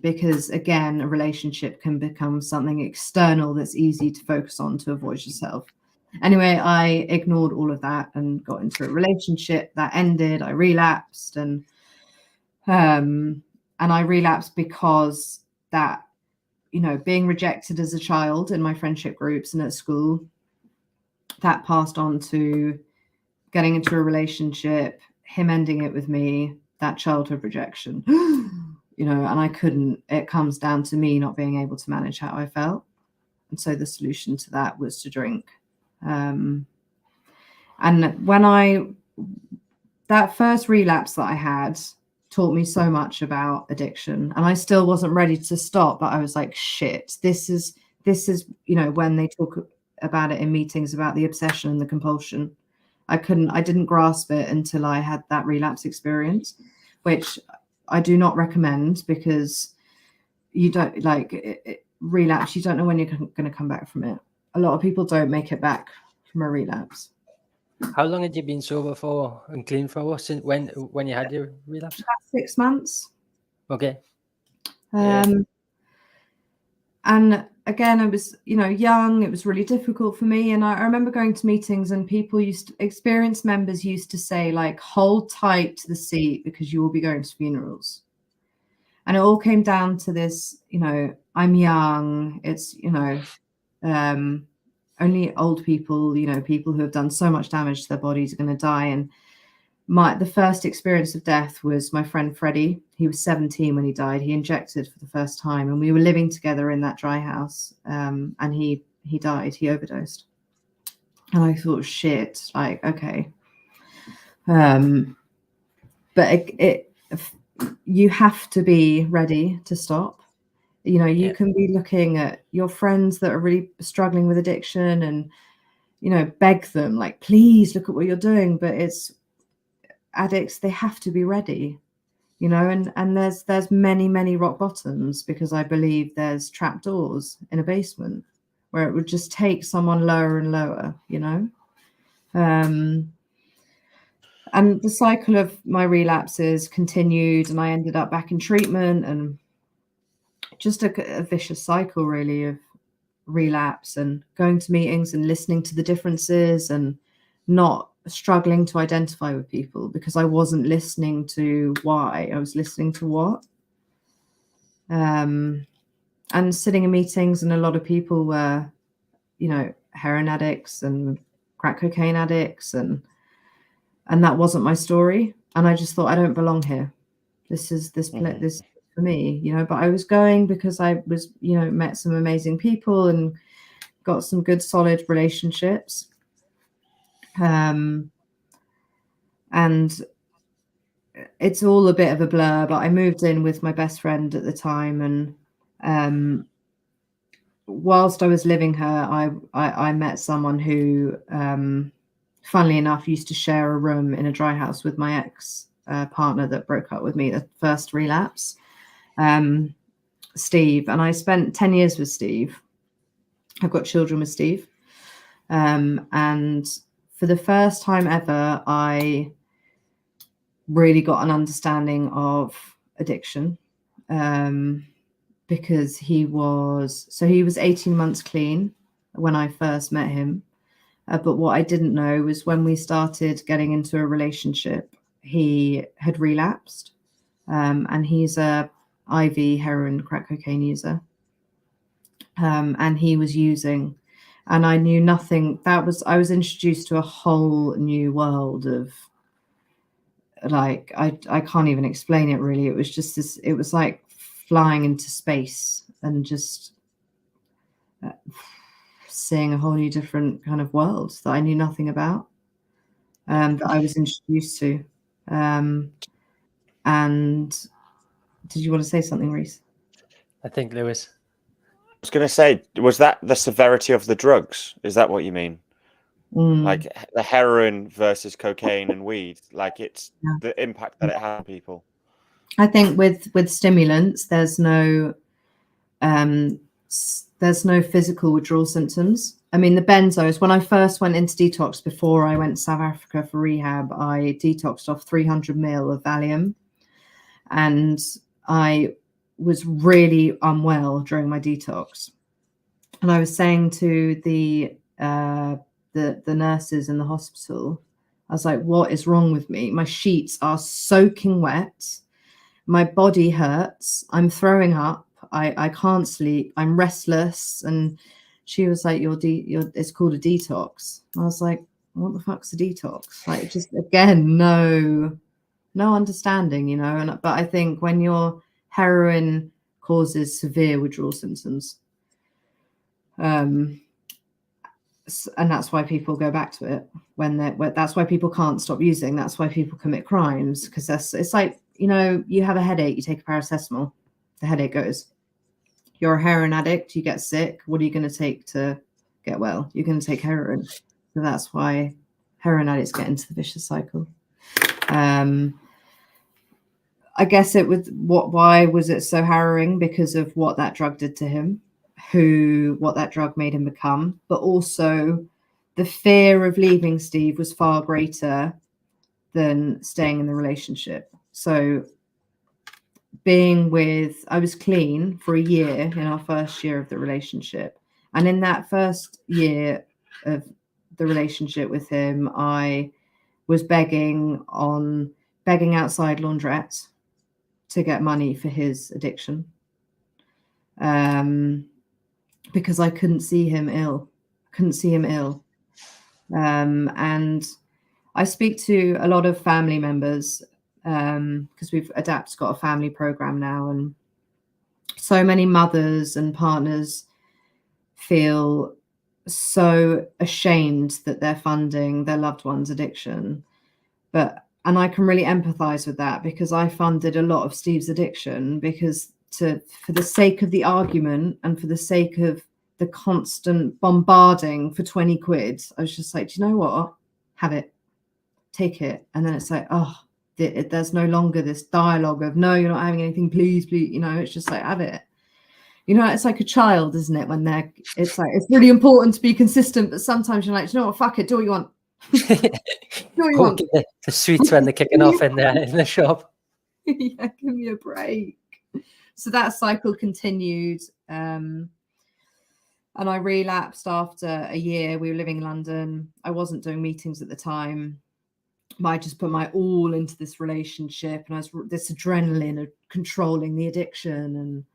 because again, a relationship can become something external that's easy to focus on to avoid yourself. Anyway, I ignored all of that and got into a relationship that ended. I relapsed, and I relapsed because that, being rejected as a child in my friendship groups and at school, that passed on to getting into a relationship, him ending it with me, that childhood rejection, and it comes down to me not being able to manage how I felt. And so the solution to that was to drink. And that first relapse that I had taught me so much about addiction, and I still wasn't ready to stop, but I was like, shit, this is, when they talk about it in meetings about the obsession and the compulsion, I didn't grasp it until I had that relapse experience, which I do not recommend, because you don't relapse. You don't know when you're going to come back from it. A lot of people don't make it back from a relapse. How long had you been sober for and clean for since when you had your relapse? About 6 months. Okay. And again, I was, young. It was really difficult for me. And I remember going to meetings, and experienced members used to say, like, hold tight to the seat because you will be going to funerals. And it all came down to this, I'm young. It's, only old people, people who have done so much damage to their bodies are going to die. And the first experience of death was my friend Freddie. He was 17 when he died. He injected for the first time, and we were living together in that dry house. And he died. He overdosed. And I thought, shit, like, okay. But you have to be ready to stop. You can be looking at your friends that are really struggling with addiction and, beg them, like, please look at what you're doing. But it's addicts, they have to be ready, and there's many, many rock bottoms, because I believe there's trap doors in a basement where it would just take someone lower and lower, and the cycle of my relapses continued, and I ended up back in treatment, and just a vicious cycle, really, of relapse and going to meetings and listening to the differences and not struggling to identify with people, because I wasn't listening to why, I was listening to what. And sitting in meetings, and a lot of people were, heroin addicts and crack cocaine addicts, and that wasn't my story. And I just thought, I don't belong here. This is for me, but I was going because I was, met some amazing people and got some good solid relationships. And it's all a bit of a blur, but I moved in with my best friend at the time, and whilst I was living her, I met someone who, funnily enough, used to share a room in a dry house with my ex partner that broke up with me, the first relapse, Steve. And I spent 10 years with Steve. I've got children with Steve. And for the first time ever, I really got an understanding of addiction, because he was 18 months clean when I first met him. But what I didn't know was when we started getting into a relationship, he had relapsed, and he's a IV heroin crack cocaine user, and he was using, and I knew nothing. I was introduced to a whole new world of, like, I can't even explain it really. It was just this, it was like flying into space and just seeing a whole new different kind of world that I knew nothing about, that I was introduced to. And did you want to say something, Reese? I think Lewis. I was going to say, was that the severity of the drugs? Is that what you mean? Like the heroin versus cocaine and weed, like it's the impact that it had on people. I think with stimulants, there's no physical withdrawal symptoms. I mean, the benzos, when I first went into detox, before I went to South Africa for rehab, I detoxed off 300 ml of Valium, and I was really unwell during my detox. And I was saying to the nurses in the hospital, I was like, what is wrong with me? My sheets are soaking wet. My body hurts. I'm throwing up. I can't sleep. I'm restless. And she was like, it's called a detox. I was like, what the fuck's a detox? Like, just again, no understanding, you know. But I think when your heroin causes severe withdrawal symptoms, and that's why people go back to it that's why people can't stop using. That's why people commit crimes, because it's like, you know, you have a headache, you take a paracetamol, the headache goes. You're a heroin addict, you get sick. What are you going to take to get well? You're going to take heroin. So that's why heroin addicts get into the vicious cycle. I guess why was it so harrowing? Because of what that drug did to him, what that drug made him become, but also the fear of leaving Steve was far greater than staying in the relationship. So I was clean for a year in our first year of the relationship. And in that first year of the relationship with him, I was begging outside laundrettes to get money for his addiction. Because I couldn't see him ill. And I speak to a lot of family members, because Adapt's got a family program now, and so many mothers and partners feel so ashamed that they're funding their loved one's addiction. And I can really empathize with that, because I funded a lot of Steve's addiction for the sake of the argument and for the sake of the constant bombarding for 20 quid. I was just like, do you know what? Have it, take it. And then it's like, there's no longer this dialogue of, no, you're not having anything, please, you know. It's just like, have it. You know, it's like a child, isn't it? When it's like, it's really important to be consistent, but sometimes you're like, do you know what? Fuck it. Do what you want. The sweets when they're kicking off in the shop. Yeah, give me a break. So that cycle continued. And I relapsed after a year. We were living in London. I wasn't doing meetings at the time. But I just put my all into this relationship, and I was this adrenaline of controlling the addiction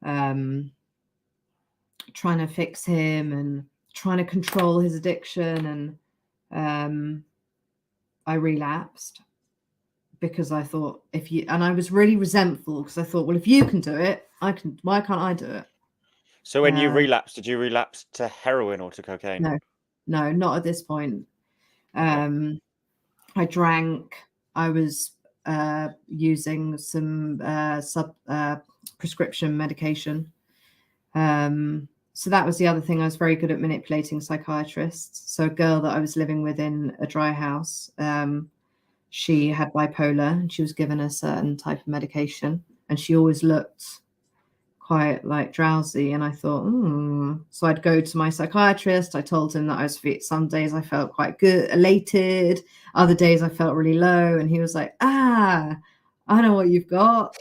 and trying to fix him and trying to control his addiction. And I relapsed because I thought, and I was really resentful, because I thought, well, if you can do it, I can. Why can't I do it? So when you relapsed, did you relapse to heroin or to cocaine? No, not at this point. I drank. I was using some prescription medication. So that was the other thing. I was very good at manipulating psychiatrists. So a girl that I was living with in a dry house, she had bipolar, and she was given a certain type of medication, and she always looked quite like drowsy. And I thought, so I'd go to my psychiatrist. I told him that I was fit. Some days I felt quite good, elated. Other days I felt really low. And he was like, I know what you've got.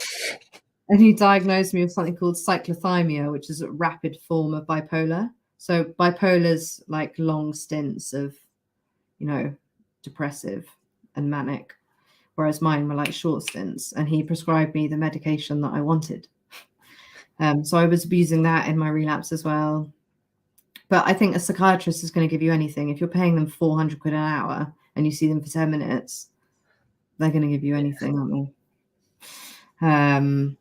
And he diagnosed me with something called cyclothymia, which is a rapid form of bipolar. So bipolar's like long stints of, you know, depressive and manic, whereas mine were like short stints. And he prescribed me the medication that I wanted. So I was abusing that in my relapse as well. But I think a psychiatrist is going to give you anything. If you're paying them 400 quid an hour and you see them for 10 minutes, they're going to give you anything, aren't they?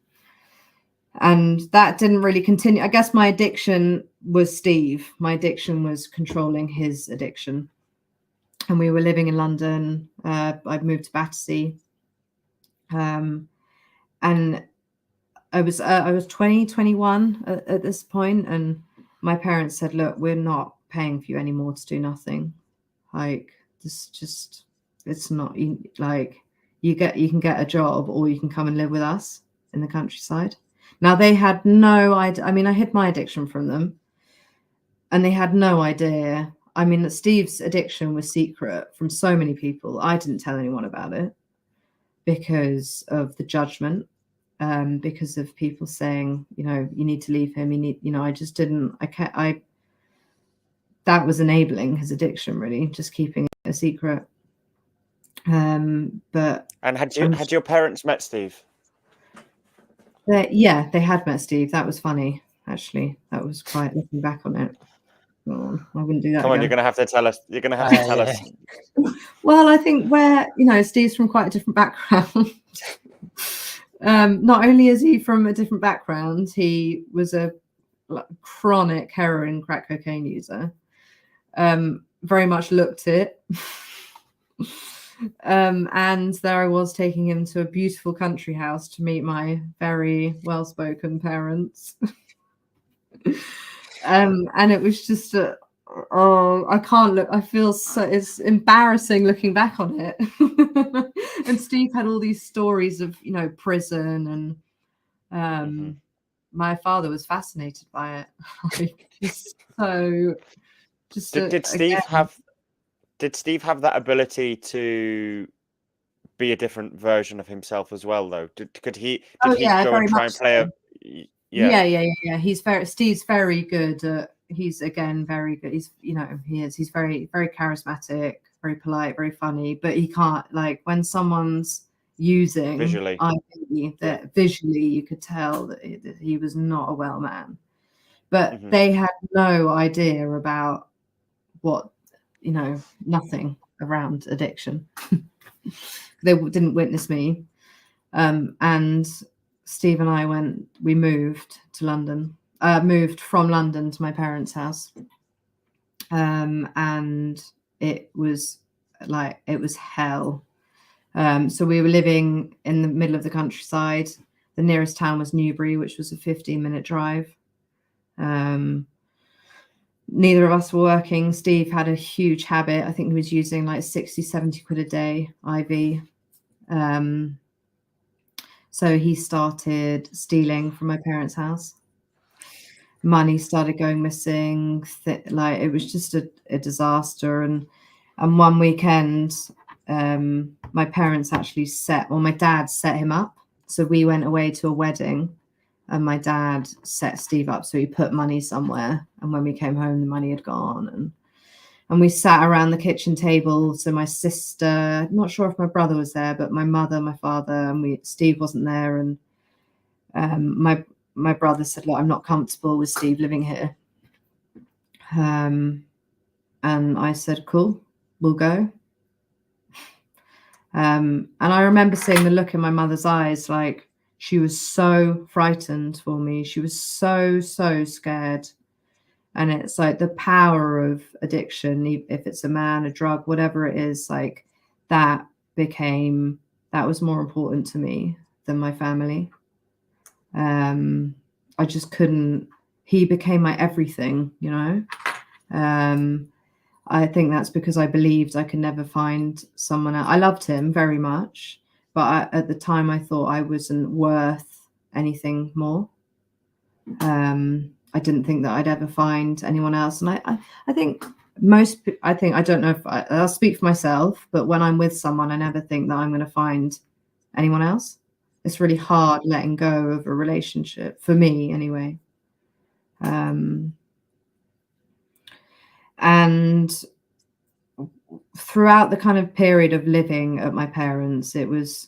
And that didn't really continue. I guess my addiction was Steve. My addiction was controlling his addiction. And we were living in London. I'd moved to Battersea. And I was 20, 21 at this point, and my parents said, look, we're not paying for you anymore to do nothing. Like, this just, it's not like, you can get a job, or you can come and live with us in the countryside. Now, they had no idea. I mean, I hid my addiction from them, and they had no idea. I mean, Steve's addiction was secret from so many people. I didn't tell anyone about it because of the judgment. Because of people saying, you know, you need to leave him. I just didn't. That was enabling his addiction, really, just keeping it a secret. But had your parents met Steve? They had met Steve. That was funny, actually. That was quite, looking back on it. Oh, I wouldn't do that Come on, again. you're going to have to tell us. You're going to have to tell us. Well, I think Steve's from quite a different background. Not only is he from a different background, he was a chronic heroin, crack cocaine user. Very much looked it. And there I was taking him to a beautiful country house to meet my very well-spoken parents. And it was just I can't look. I feel so. It's embarrassing looking back on it. And Steve had all these stories of prison, and my father was fascinated by it. Like, Did Steve have that ability to be a different version of himself as well, though? Did he go and try and play a? Yeah. Steve's very good. He's again very good. He's very, very charismatic, very polite, very funny. But he can't, like, when someone's using Visually. Visually you could tell that he was not a well man. But they had no idea about what, nothing around addiction. They didn't witness me. And Steve and I moved to London, moved from London to my parents' house. And it was hell. So we were living in the middle of the countryside. The nearest town was Newbury, which was a 15-minute drive. Neither of us were working. Steve had a huge habit. I think he was using like 60, 70 quid a day IV. So he started stealing from my parents' house. Money started going missing. It was just a disaster. And one weekend, my parents actually my dad set him up. So we went away to a wedding, and my dad set Steve up. So he put money somewhere, and when we came home, the money had gone. And we sat around the kitchen table. So my sister, not sure if my brother was there, but my mother, my father, and Steve wasn't there. And my brother said, "Look, I'm not comfortable with Steve living here." And I said, "Cool, we'll go." And I remember seeing the look in my mother's eyes, like she was so frightened for me. She was so, so scared. And it's like the power of addiction, if it's a man, a drug, whatever it is, like that was more important to me than my family. I just couldn't, he became my everything, I think that's because I believed I could never find someone else. I loved him very much, but at the time I thought I wasn't worth anything more. I didn't think that I'd ever find anyone else. And I think I don't know if I'll speak for myself, but when I'm with someone, I never think that I'm going to find anyone else. It's really hard letting go of a relationship, for me anyway. And throughout the kind of period of living at my parents, it was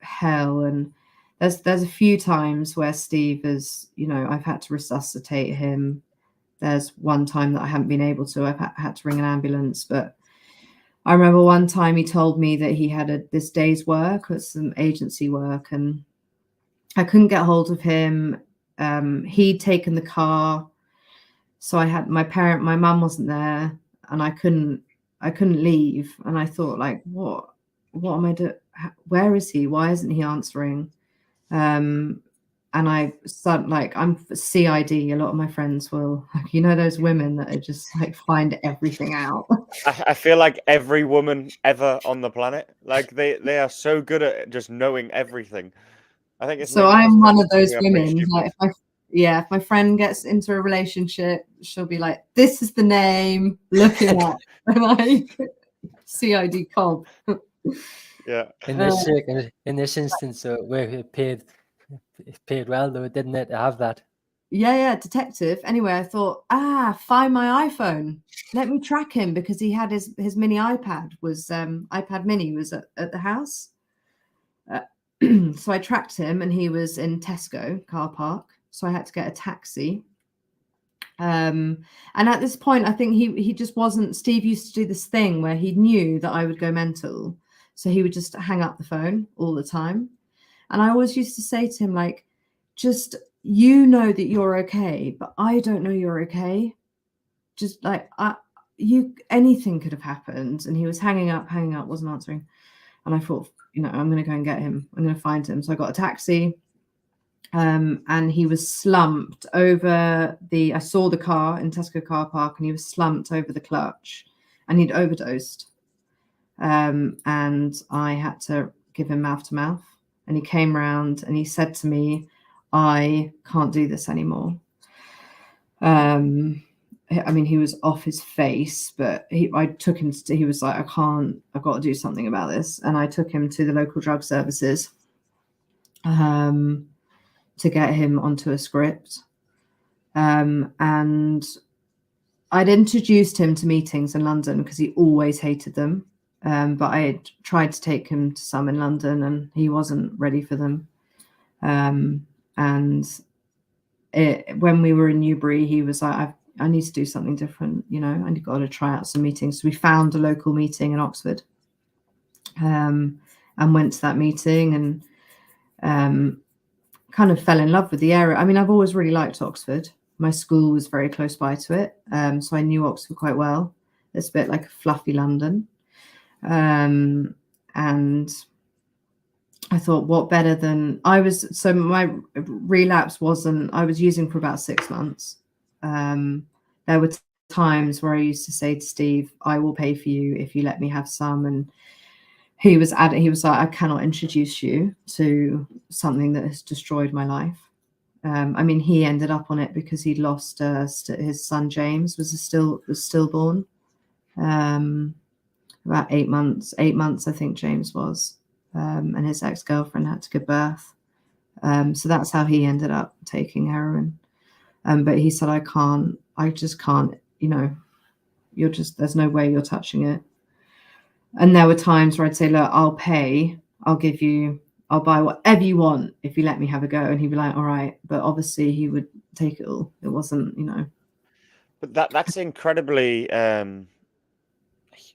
hell. And there's a few times where Steve has, I've had to resuscitate him. There's one time that I haven't been able to. I've had to ring an ambulance. But I remember one time he told me that he had this day's work or some agency work, and I couldn't get hold of him. He'd taken the car. So I had my mum wasn't there, and I couldn't leave. And I thought, like, what am I doing? Where is he? Why isn't he answering? And I started, like, I'm CID. A lot of my friends will, those women that are just like find everything out. I feel like every woman ever on the planet, like they are so good at just knowing everything. I think it's so. I'm one of those women. Like, if my friend gets into a relationship, she'll be like, "This is the name. Look it up." And like CID Cobb. Yeah. In this instance, it paid well, though, didn't it, to have that? Yeah, detective. Anyway, I thought, find my iPhone. Let me track him, because he had his mini iPad iPad mini was at the house. So I tracked him, and he was in Tesco car park. So I had to get a taxi. And at this point, I think he just wasn't. Steve used to do this thing where he knew that I would go mental, so he would just hang up the phone all the time. And I always used to say to him, like, just, you know that you're okay, but I don't know you're okay. Just like, anything could have happened. And he was hanging up, wasn't answering. And I thought, I'm going to go and get him. I'm going to find him. So I got a taxi. And he was slumped over I saw the car in Tesco car park, and he was slumped over the clutch, and he'd overdosed. And I had to give him mouth to mouth, and he came round and he said to me, I can't do this anymore. I mean, he was off his face, but I took him he was like, I've got to do something about this. And I took him to the local drug services, to get him onto a script. And I'd introduced him to meetings in London because he always hated them. But I had tried to take him to some in London, and he wasn't ready for them. And when we were in Newbury, he was like, I need to do something different, I've got to try out some meetings. So we found a local meeting in Oxford, and went to that meeting, and kind of fell in love with the area. I mean, I've always really liked Oxford. My school was very close by to it. So I knew Oxford quite well. It's a bit like a fluffy London. And I thought, what better than so my relapse I was using for about 6 months. There were times where I used to say to Steve, I will pay for you if you let me have some. And he was like, I cannot introduce you to something that has destroyed my life. I mean, he ended up on it because he lost his son James was stillborn. About 8 months, I think James was, and his ex-girlfriend had to give birth. So that's how he ended up taking heroin. But he said, I just can't, there's no way you're touching it. And there were times where I'd say, look, I'll pay, I'll buy whatever you want if you let me have a go. And he'd be like, all right. But obviously he would take it all. It wasn't, But that's incredibly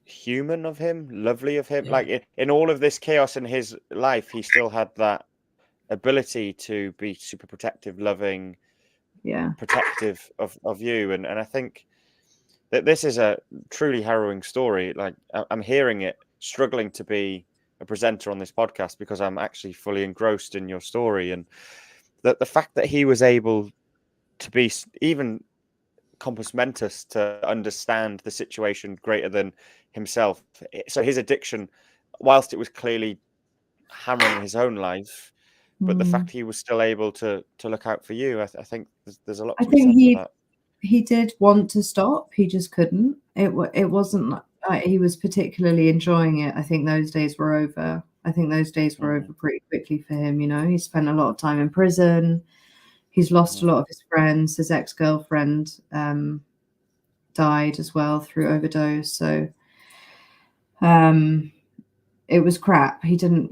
human of him, lovely of him. Yeah. Like in all of this chaos in his life, he still had that ability to be super protective, loving, protective of you. And I think that this is a truly harrowing story. Like I'm hearing it, struggling to be a presenter on this podcast because I'm actually fully engrossed in your story. And that the fact that he was able to be even compos mentis, to understand the situation greater than himself. So his addiction, whilst it was clearly hammering his own life, but the fact he was still able to look out for you, I think there's a lot to be said for that. He did want to stop, he just couldn't. It wasn't like he was particularly enjoying it. I think those days were over. Over pretty quickly for him. He spent a lot of time in prison. He's lost a lot of his friends. His ex-girlfriend died as well through overdose. So it was crap. He didn't,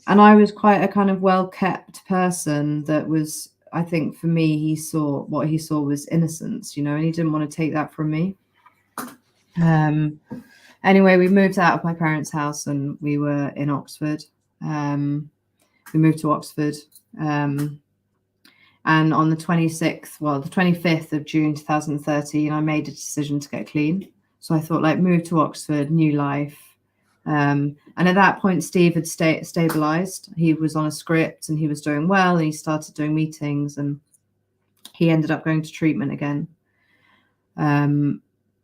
and I was quite a kind of well-kept person that was, I think for me, what he saw was innocence, and he didn't want to take that from me. Anyway, we moved out of my parents' house and we were in Oxford. We moved to Oxford. And on the 25th of June 2013, I made a decision to get clean. So I thought, move to Oxford, new life. And at that point, Steve had stabilized. He was on a script and he was doing well. And he started doing meetings and he ended up going to treatment again.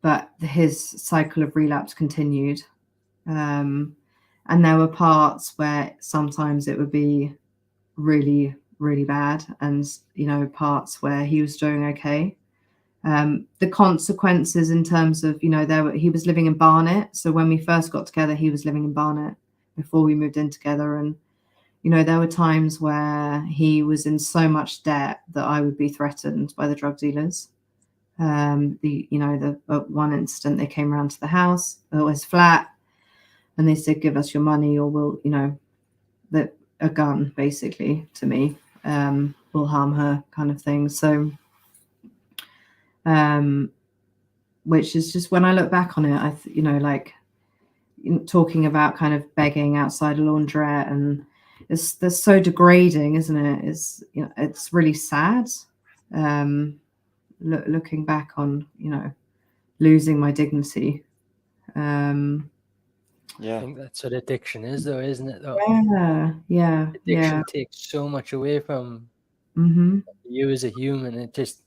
But his cycle of relapse continued. And there were parts where sometimes it would be really, really bad, and parts where he was doing okay. The consequences in terms of he was living in Barnet, so when we first got together he was living in Barnet before we moved in together, and there were times where he was in so much debt that I would be threatened by the drug dealers. The one incident they came around to the house or his flat and they said, give us your money or we'll that a gun, basically, to me, will harm her, kind of thing. So, which is just, when I look back on it, like talking about kind of begging outside a laundrette, and that's so degrading, isn't it? It's really sad. Looking back on, losing my dignity. I think that's what addiction is, though, isn't it? Though? Yeah. Addiction takes so much away from you as a human. It just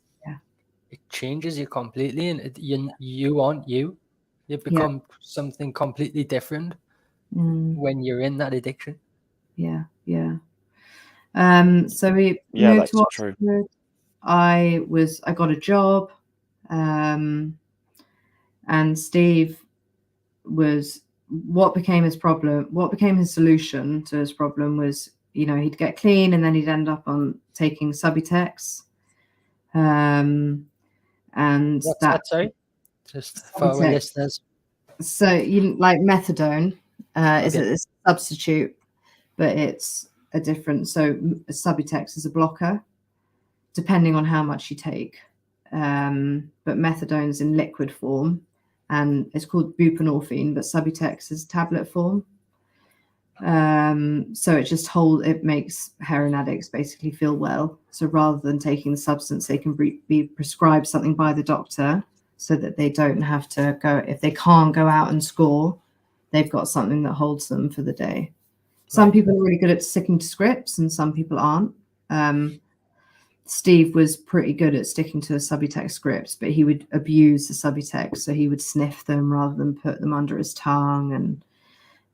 it changes you completely, and you aren't you. You become something completely different when you're in that addiction. Yeah. So we moved to Oxford. True. I got a job, and Steve was, what became his solution to his problem was, he'd get clean and then he'd end up on taking Subutex. And what's that, sorry? Just for our listeners. So like methadone is a substitute, but it's a different. So Subutex is a blocker, depending on how much you take. But methadone's in liquid form, and it's called buprenorphine, but Subutex is tablet form. So it makes heroin addicts basically feel well. So rather than taking the substance, they can be prescribed something by the doctor, so that they don't have to go, if they can't go out and score, they've got something that holds them for the day. Some people are really good at sticking to scripts and some people aren't. Steve was pretty good at sticking to Subutex scripts, but he would abuse the Subutex. So he would sniff them rather than put them under his tongue.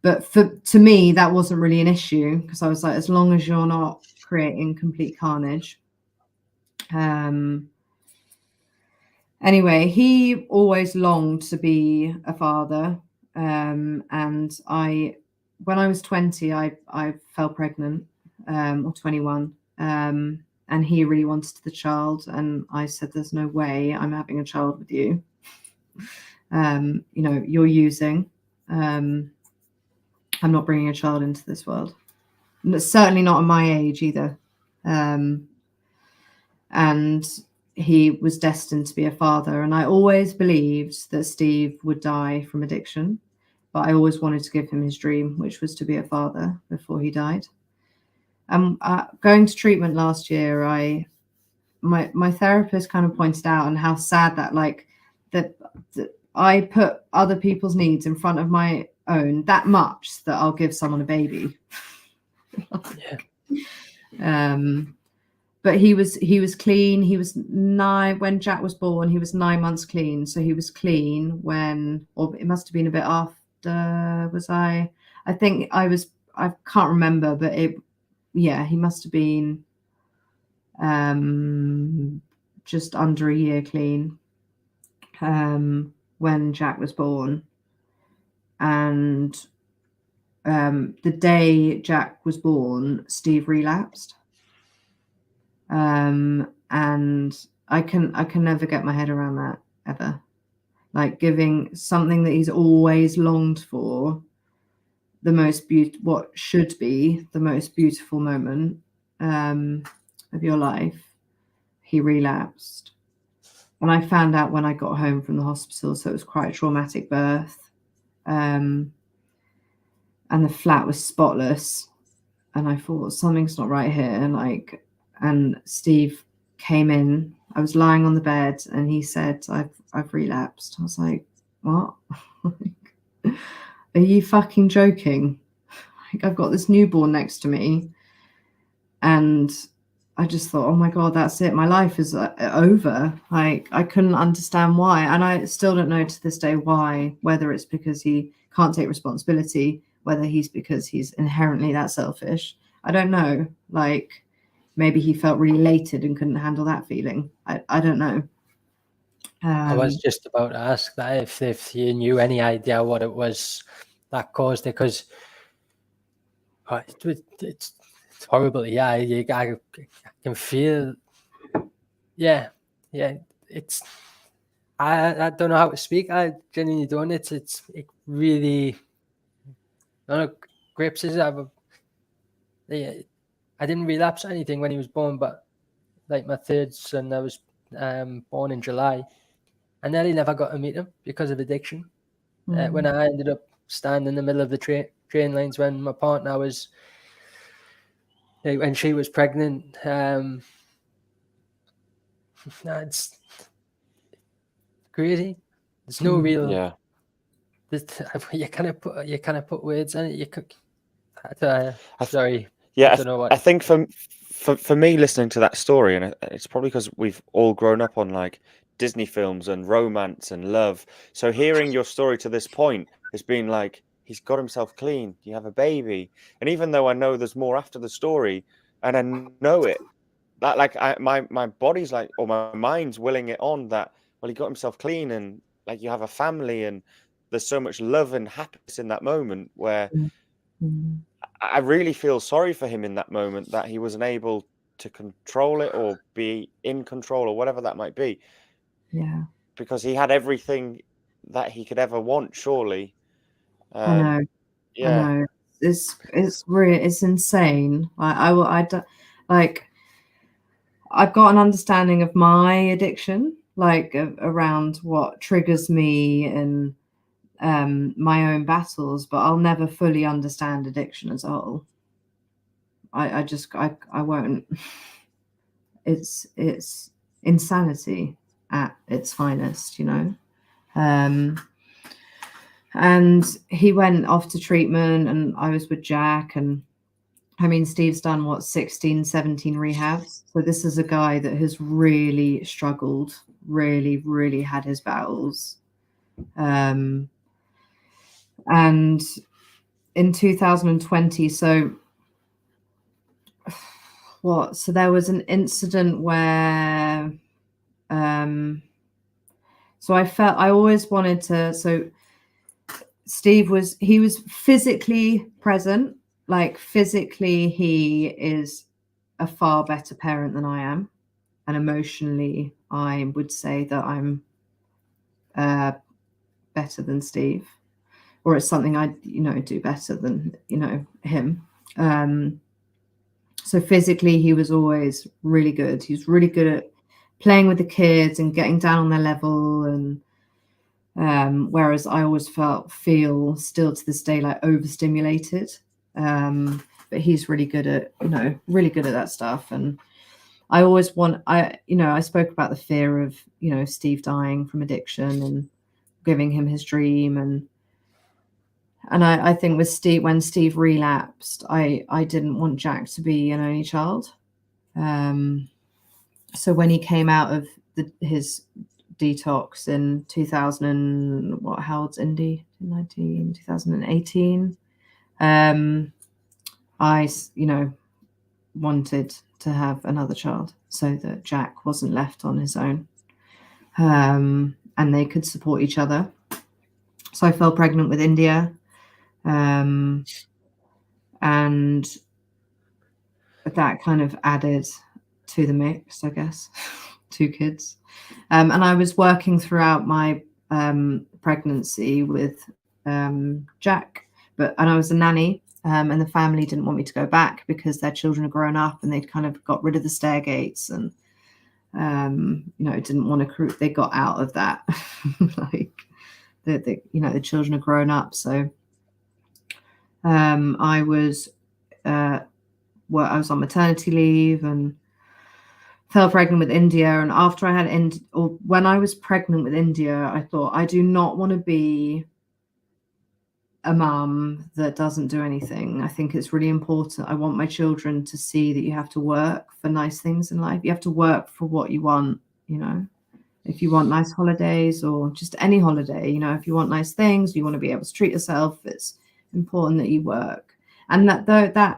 But to me, that wasn't really an issue, because I was like, as long as you're not creating complete carnage. Anyway, he always longed to be a father. And when I was 20, I fell pregnant, or 21. And he really wanted the child. And I said, there's no way I'm having a child with you. You're using. I'm not bringing a child into this world. Certainly not at my age either. And he was destined to be a father. And I always believed that Steve would die from addiction, but I always wanted to give him his dream, which was to be a father, before he died. Going to treatment last year, my therapist kind of pointed out on how sad that I put other people's needs in front of my own that much that I'll give someone a baby. But he was clean. He was 9 when Jack was born. He was 9 months clean. So he was clean when, or it must have been a bit after. I think I can't remember, but he must have been just under a year clean when Jack was born. And the day Jack was born, Steve relapsed. And I can never get my head around that, ever. Like, giving something that he's always longed for, what should be the most beautiful moment of your life, he relapsed. And I found out when I got home from the hospital, so it was quite a traumatic birth. And the flat was spotless. And I thought, something's not right here. And Steve came in. I was lying on the bed and he said, I've relapsed. I was like, what? Are you fucking joking? I've got this newborn next to me. And I just thought, oh my God, that's it. My life is over. I couldn't understand why. And I still don't know to this day why, whether it's because he can't take responsibility, whether because he's inherently that selfish. I don't know. Maybe he felt really elated and couldn't handle that feeling. I don't know. I was just about to ask that if you knew any idea what it was that caused it, because it's horrible. Yeah, I can feel. Yeah. It's. I don't know how to speak. I genuinely don't. It really. I don't know. Grips is. I didn't relapse or anything when he was born, but like my third son that was born in July, I nearly never got to meet him because of addiction. When I ended up standing in the middle of the train lines when my partner was, when she was pregnant, it's crazy. There's no real. Yeah. You kind of put words in it. You could. Sorry. Yeah, I don't know what. I think for me, listening to that story, and it's probably because we've all grown up on like Disney films and romance and love. So hearing your story to this point has been like, he's got himself clean. You have a baby, and even though I know there's more after the story, and I know it, that like my body's like, or my mind's willing it on that. Well, he got himself clean, and like you have a family, and there's so much love and happiness in that moment where. I really feel sorry for him in that moment that he wasn't able to control it or be in control or whatever that might be. Yeah. Because he had everything that he could ever want, surely. I know. Yeah. I know. It's insane. I've got an understanding of my addiction, like around what triggers me and my own battles, but I'll never fully understand addiction as a whole. I won't. It's insanity at its finest, you know. And he went off to treatment, and I was with Jack, and I mean, Steve's done 16, 17 rehabs. So this is a guy that has really struggled, really, really had his battles. And in 2020, so there was an incident where so I always wanted to, so Steve was physically present, like physically he is a far better parent than I am, and emotionally I would say that I'm better than Steve, or it's something I do better than him. So physically he was always really good. He was really good at playing with the kids and getting down on their level, and whereas I always feel still to this day like overstimulated. But he's really good at that stuff. And I always I spoke about the fear of Steve dying from addiction and giving him his dream, and I think with Steve, when Steve relapsed, I didn't want Jack to be an only child. So when he came out of his detox in 2000, how old's Indy? 2018. I wanted to have another child so that Jack wasn't left on his own, and they could support each other. So I fell pregnant with India. And that kind of added to the mix, I guess. 2 kids. And I was working throughout my pregnancy with Jack, and I was a nanny, and the family didn't want me to go back because their children had grown up and they'd kind of got rid of the stair gates, and didn't want to they got out of that. Like the children are grown up. So I was on maternity leave and fell pregnant with India. And after I had when I was pregnant with India, I thought, I do not want to be a mum that doesn't do anything. I think it's really important. I want my children to see that you have to work for nice things in life. You have to work for what you want, if you want nice holidays or just any holiday, if you want nice things, you want to be able to treat yourself, it's important that you work. And that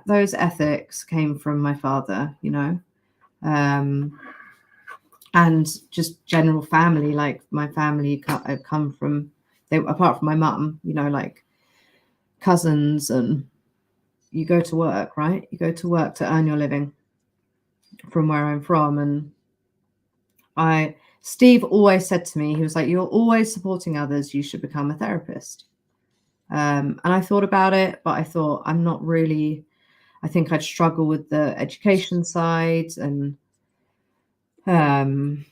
those ethics came from my father, and just general family. Like my family come from, apart from my mum, like cousins, and you go to work, right? You go to work to earn your living from where I'm from. And Steve always said to me, he was like, you're always supporting others, you should become a therapist. And I thought about it, but I thought, I'm not really, I think I'd struggle with the education side, and I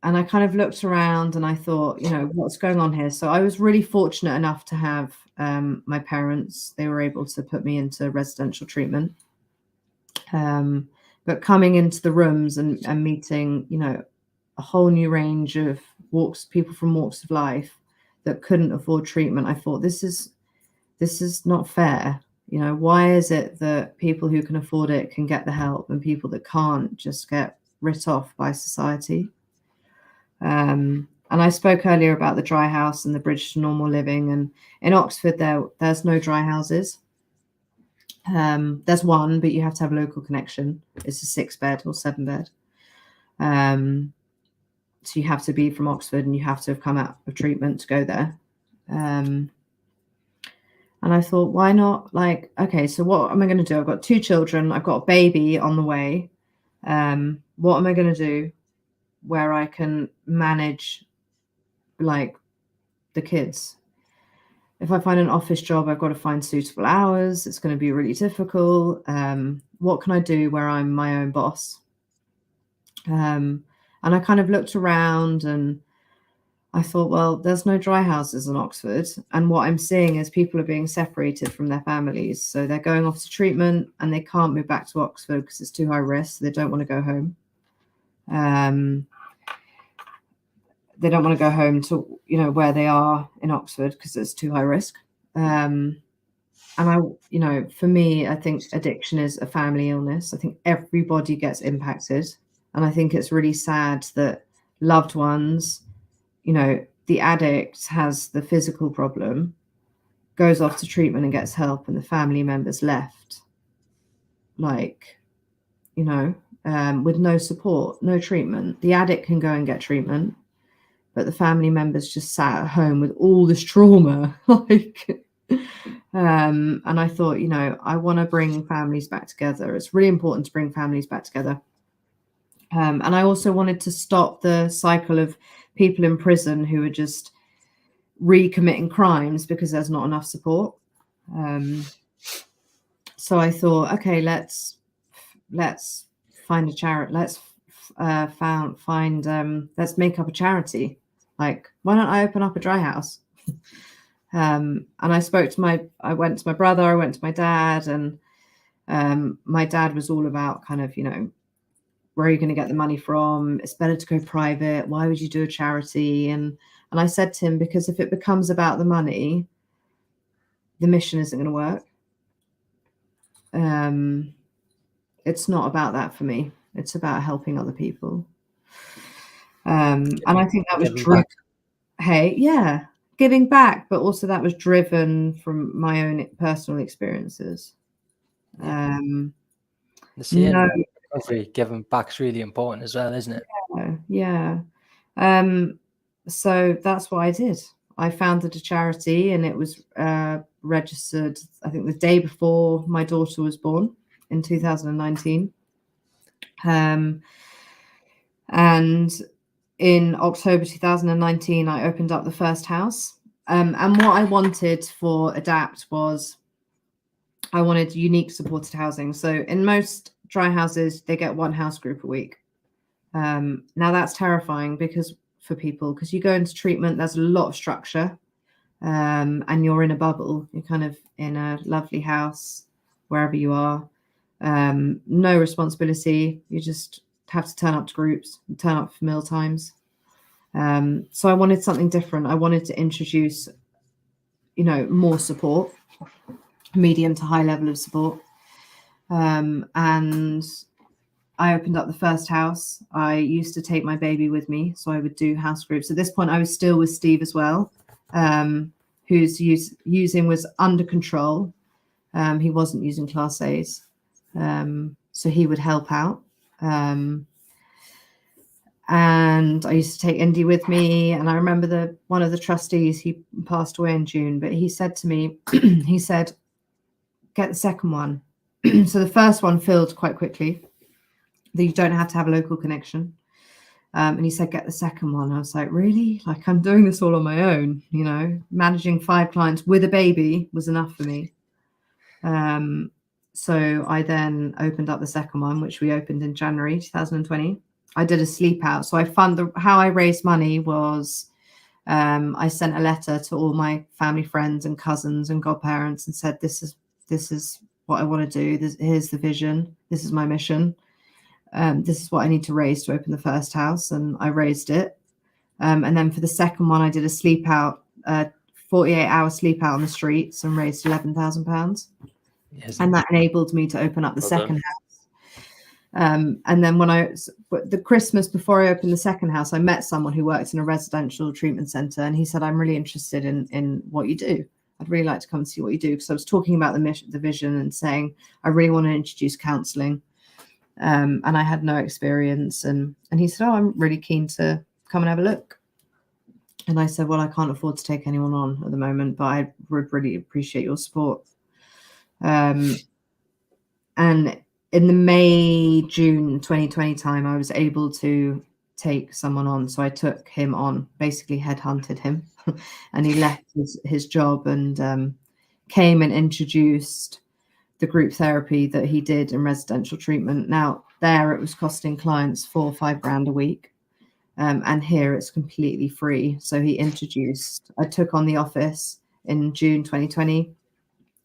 kind of looked around and I thought, what's going on here? So I was really fortunate enough to have my parents. They were able to put me into residential treatment. But coming into the rooms and meeting, a whole new range of people from walks of life that couldn't afford treatment, I thought, this is not fair. Why is it that people who can afford it can get the help and people that can't just get writ off by society? And I spoke earlier about the dry house and the bridge to normal living, and in Oxford there's no dry houses. There's one, but you have to have a local connection. It's a 6-bed or 7-bed. So you have to be from Oxford and you have to have come out of treatment to go there. And I thought, why not? Like, okay, so what am I going to do? I've got 2 children. I've got a baby on the way. What am I going to do where I can manage like the kids? If I find an office job, I've got to find suitable hours. It's going to be really difficult. What can I do where I'm my own boss? And I kind of looked around and I thought, well, there's no dry houses in Oxford. And what I'm seeing is people are being separated from their families. So they're going off to treatment and they can't move back to Oxford because it's too high risk. So they don't want to go home. They don't want to go home to, where they are in Oxford because it's too high risk. And for me, I think addiction is a family illness. I think everybody gets impacted. And I think it's really sad that loved ones, the addict has the physical problem, goes off to treatment and gets help, and the family members left, with no support, no treatment. The addict can go and get treatment, but the family members just sat at home with all this trauma. And I thought, I want to bring families back together. It's really important to bring families back together. And I also wanted to stop the cycle of people in prison who are just recommitting crimes because there's not enough support. So I thought, okay, let's find a charity. Let's let's make up a charity. Like, why don't I open up a dry house? And I went to my brother, I went to my dad, and my dad was all about kind of, where are you going to get the money from? It's better to go private. Why would you do a charity? And I said to him, because if it becomes about the money, the mission isn't going to work. It's not about that for me. It's about helping other people. And I think that was driven. Giving back, but also that was driven from my own personal experiences. Giving back's really important as well, isn't it? Yeah. So that's what I did. I founded a charity, and it was registered, I think, the day before my daughter was born in 2019. And in October 2019, I opened up the first house. And what I wanted for ADAPT was I wanted unique supported housing. So in most dry houses, they get 1 house group a week. Now that's terrifying for people, because you go into treatment, there's a lot of structure, and you're in a bubble. You're kind of in a lovely house, wherever you are. No responsibility. You just have to turn up to groups, turn up for meal times. So I wanted something different. I wanted to introduce, more support, medium to high level of support. And I opened up the first house. I used to take my baby with me, so I would do house groups. At this point, I was still with Steve as well, whose using was under control. He wasn't using Class A's, so he would help out. And I used to take Indy with me. And I remember one of the trustees, he passed away in June, but he said to me, he said, get the second one. So the first one filled quite quickly. You don't have to have a local connection. And he said, get the second one. I was like, really? Like, I'm doing this all on my own, managing 5 clients with a baby was enough for me. So I then opened up the second one, which we opened in January 2020. I did a sleep out. So I how I raised money was I sent a letter to all my family, friends, and cousins and godparents and said, "This is what I want to do. Here's the vision. This is my mission. This is what I need to raise to open the first house," and I raised it. And then for the second one, I did a sleep out, 48-hour sleep out on the streets, and raised £11,000. Yes. And that enabled me to open up the second house. And then the Christmas before I opened the second house, I met someone who works in a residential treatment center, and he said, "I'm really interested in what you do. I'd really like to come and see what you do," because I was talking about the vision and saying I really want to introduce counselling, and I had no experience. And he said, "Oh, I'm really keen to come and have a look." And I said, "Well, I can't afford to take anyone on at the moment, but I would really appreciate your support." And in the May-June 2020 time, I was able to take someone on. So I took him on, basically headhunted him, and he left his job and came and introduced the group therapy that he did in residential treatment. Now, there it was costing clients $4 or $5 grand a week. And here it's completely free. So I took on the office in June 2020.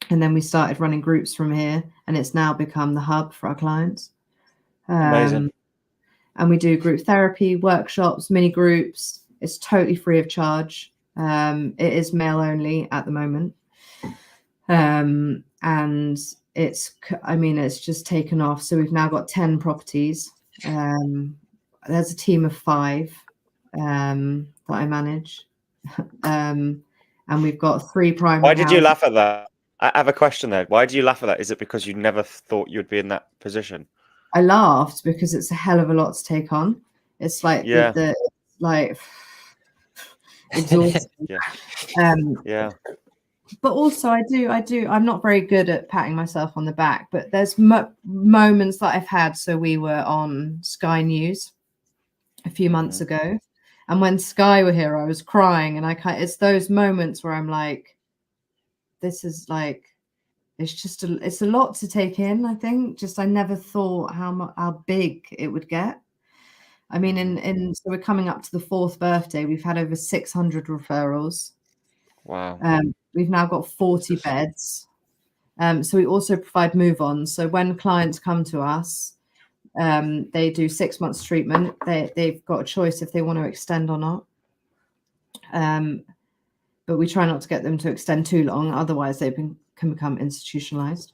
And then we started running groups from here, and it's now become the hub for our clients. Amazing. And we do group therapy, workshops, mini groups. It's totally free of charge. It is male only at the moment. And it's just taken off. So we've now got 10 properties. There's a team of 5 that I manage. And we've got 3 primary Why did you houses. laugh at that? I have a question there. Why do you laugh at that? Is it because you never thought you'd be in that position? I laughed because it's a hell of a lot to take on. It's like the like exhausting. Yeah. But also I do. I'm not very good at patting myself on the back, but there's moments that I've had. So we were on Sky News a few months ago, and when Sky were here, I was crying, and it's those moments where I'm like, this is like, it's a lot to take in. I think I never thought how big it would get. I mean, so we're coming up to the 4th birthday. We've had over 600 referrals. Wow. We've now got 40 beds. So we also provide move-ons. So when clients come to us, they do 6 months treatment. They've got a choice if they want to extend or not. But we try not to get them to extend too long. Otherwise, they can become institutionalized.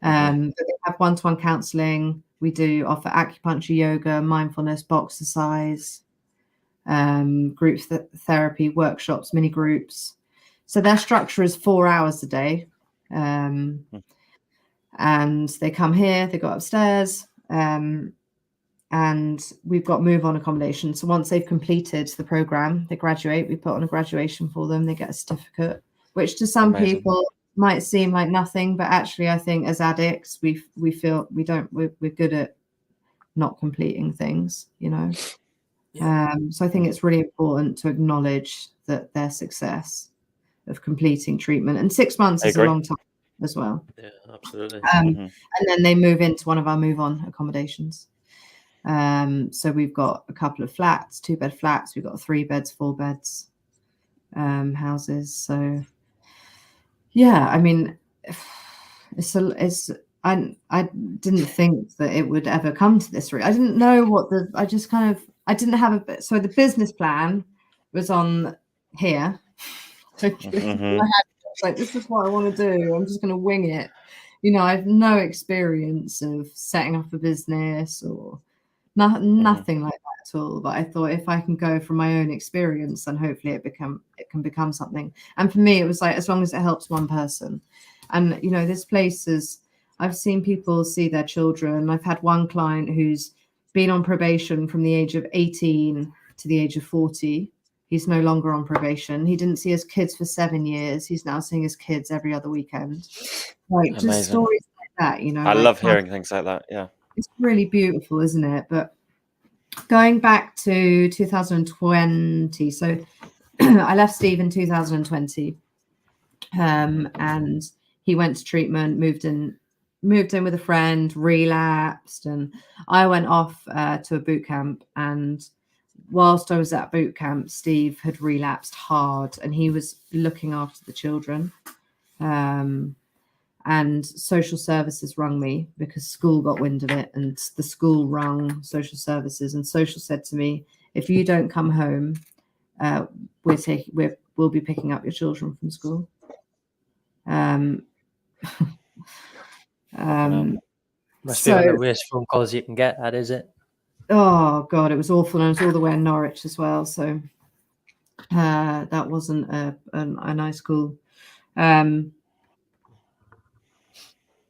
But they have one-to-one counseling. We do offer acupuncture, yoga, mindfulness, box exercise, group therapy, workshops, mini groups. So their structure is 4 hours a day. And they come here, they go upstairs, and we've got move-on accommodation. So once they've completed the program, they graduate. We put on a graduation for them. They get a certificate, which to some people might seem like nothing, but actually, I think as addicts, we feel we're good at not completing things, you know. So I think it's really important to acknowledge that their success of completing treatment, and 6 months is a long time as well. Yeah, absolutely. And then they move into one of our move-on accommodations. So we've got a couple of flats, 2-bed flats. We've got 3 beds, 4 beds houses. So yeah, I mean, I didn't think that it would ever come to this. I didn't know I didn't have so the business plan was on here. So I had like, this is what I want to do. I'm just going to wing it. You know, I have no experience of setting up a business or nothing like that at all. But I thought if I can go from my own experience, then hopefully it can become something. And for me, it was like, as long as it helps one person. And, you know, this place I've seen people see their children. I've had one client who's been on probation from the age of 18 to the age of 40. He's no longer on probation. He didn't see his kids for 7 years. He's now seeing his kids every other weekend. Like, amazing. Just stories like that, you know. I love hearing things like that. Yeah. It's really beautiful, isn't it? But going back to 2020, so I left Steve in 2020. And he went to treatment, moved in with a friend, relapsed, and I went off to a boot camp. And whilst I was at boot camp, Steve had relapsed hard, and he was looking after the children. And social services rung me because school got wind of it, and the school rung social services, and social said to me, if you don't come home, we'll be picking up your children from school. Must be one of the worst phone calls you can get, that is it? Oh God, it was awful. And I was all the way in Norwich as well, so that wasn't a nice call.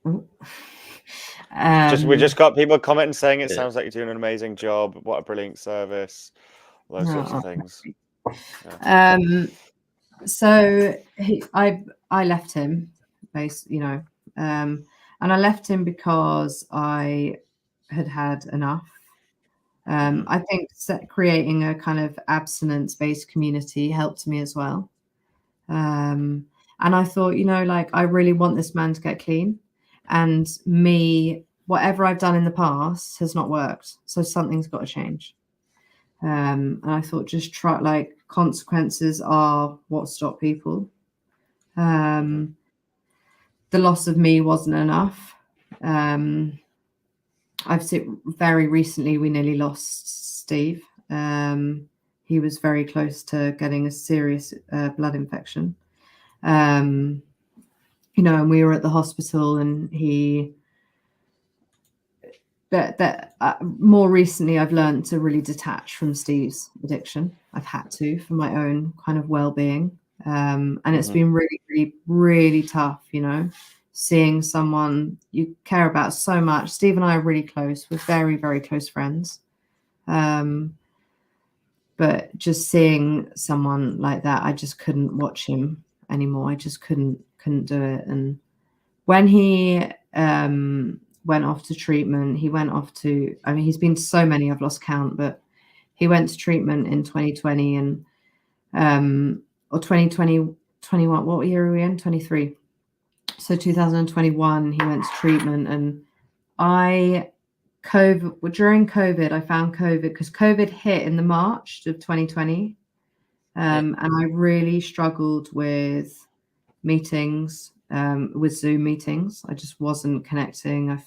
We just got people commenting saying it sounds like you're doing an amazing job. What a brilliant service. All those sorts of things. Yeah. So I left him, and I left him because I had enough. I think creating a kind of abstinence-based community helped me as well. And I thought, I really want this man to get clean. And whatever I've done in the past has not worked. So something's got to change. And I thought, just try, consequences are what stop people. The loss of me wasn't enough. I've seen very recently, we nearly lost Steve. He was very close to getting a serious blood infection. And we were at the hospital, and more recently, I've learned to really detach from Steve's addiction. I've had to, for my own kind of well-being. And it's been really, really, really tough, seeing someone you care about so much. Steve and I are really close. We're very, very close friends. But just seeing someone like that, I just couldn't watch him anymore. I just couldn't do it. And when he went off to treatment, he's been to so many, I've lost count, but he went to treatment in 2020 and or 2020, 21, what year are we in? 23. So 2021, he went to treatment, and during COVID, I found COVID because COVID hit in the March of 2020. And I really struggled with meetings, with Zoom meetings. I just wasn't connecting. I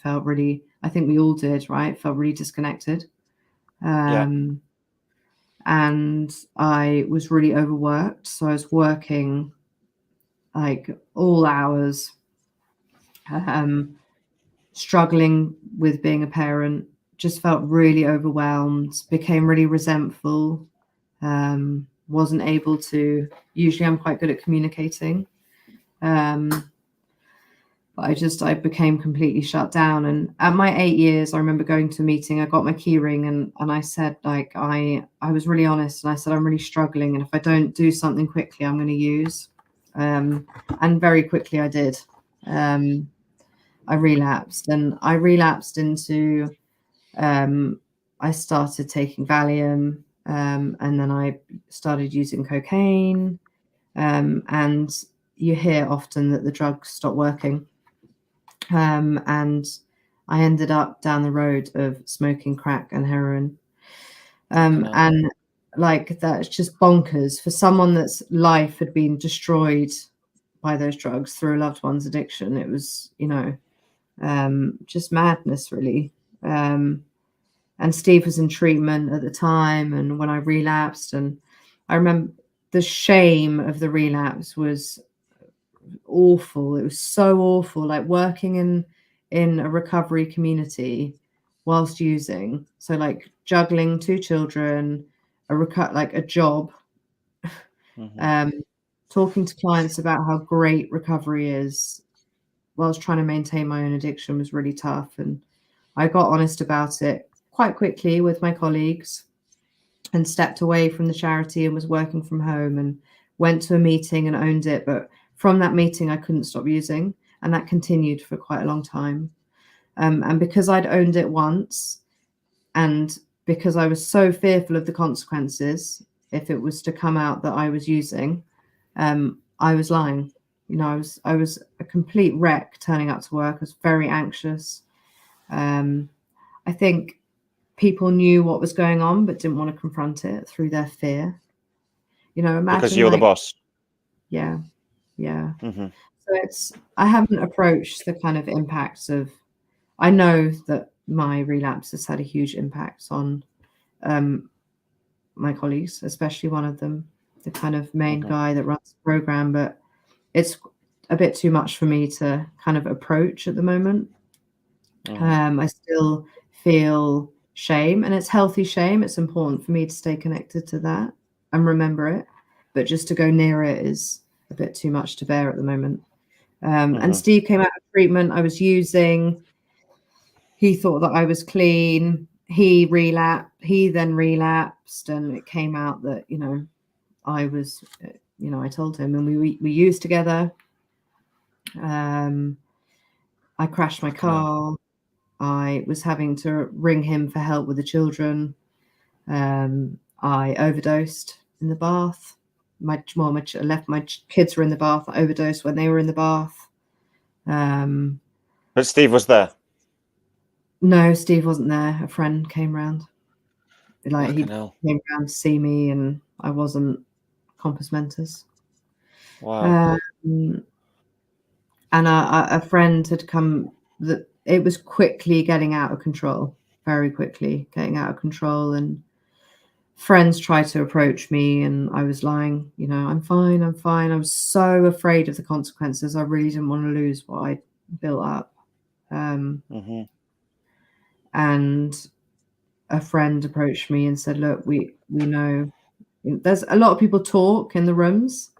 think we all did, right? Felt really disconnected. And I was really overworked. So I was working all hours, struggling with being a parent, just felt really overwhelmed, became really resentful, wasn't able to, usually I'm quite good at communicating, but I became completely shut down. And at my 8 years, I remember going to a meeting, I got my key ring, and I said, I was really honest, and I said, I'm really struggling, and if I don't do something quickly, I'm going to use. And very quickly I did. I relapsed into, I started taking Valium, and then I started using cocaine, and you hear often that the drugs stop working. And I ended up down the road of smoking crack and heroin. And that's just bonkers for someone that's life had been destroyed by those drugs through a loved one's addiction. It was, just madness, really. And Steve was in treatment at the time, and when I relapsed, and I remember the shame of the relapse was awful. It was so awful, working in a recovery community whilst using. So juggling 2 children, a job, talking to clients about how great recovery is whilst trying to maintain my own addiction was really tough. And I got honest about it quite quickly with my colleagues and stepped away from the charity and was working from home and went to a meeting and owned it. But from that meeting, I couldn't stop using, and that continued for quite a long time. And because I'd owned it once, and because I was so fearful of the consequences, if it was to come out that I was using, I was lying. You know, I was a complete wreck turning up to work. I was very anxious. I think people knew what was going on, but didn't want to confront it through their fear. You know, imagine Because you're the boss. Yeah. So I haven't approached the kind of impacts of. I know that my relapse has had a huge impact on my colleagues, especially one of them, the kind of main guy that runs the program, but it's a bit too much for me to kind of approach at the moment. I still feel shame, and it's healthy shame. It's important for me to stay connected to that and remember it, but just to go near it is a bit too much to bear at the moment. And Steve came out of treatment. I was using. He thought that I was clean. He then relapsed, and it came out that, you know, I was, you know, I told him, and we used together. I crashed my car. I was having to ring him for help with the children. I overdosed in the bath. My kids were in the bath. I overdosed when they were in the bath. But Steve was there. No, Steve wasn't there. A friend came round. Like, he Fucking hell. came round to see me, and I wasn't compos mentis. Wow. And a friend had come. That it was quickly getting out of control. Very quickly getting out of control, and friends tried to approach me, and I was lying. You know, I'm fine. I was so afraid of the consequences. I really didn't want to lose what I built up. And a friend approached me and said, look, we know there's a lot of people talk in the rooms.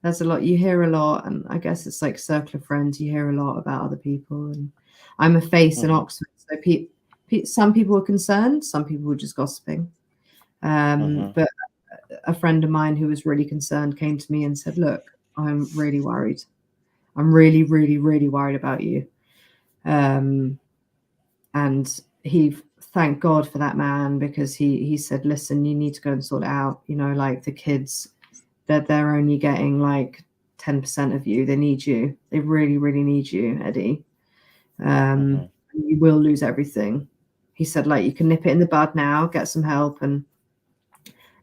There's a lot, you hear a lot. And I guess it's like circle of friends. You hear a lot about other people. And I'm a face in Oxford. So some people were concerned. Some people were just gossiping. But a friend of mine who was really concerned came to me and said, look, I'm really worried. I'm really, really, really worried about you. And he, thank God for that man, because he said, listen, you need to go and sort it out. You know, like the kids, they're only getting like 10% of you. They need you. They really, really need you, Eddie. You will lose everything. He said, like, you can nip it in the bud now, get some help. And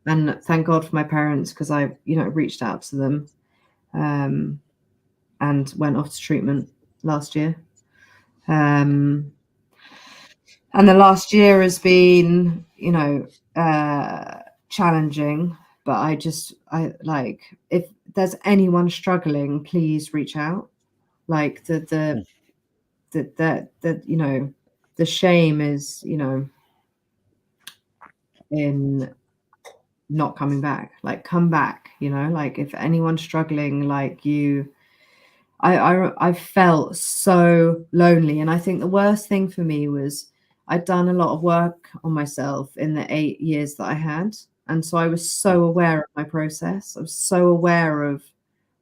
thank God for my parents, because I, you know, reached out to them and went off to treatment last year. And the last year has been, you know, challenging, but I like, if there's anyone struggling, please reach out. Like the you know, the shame is, you know, in not coming back. Like, come back, you know, like if anyone's struggling, like you, I felt so lonely. And I think the worst thing for me was I'd done a lot of work on myself in the 8 years that I had. And so I was so aware of my process. I was so aware of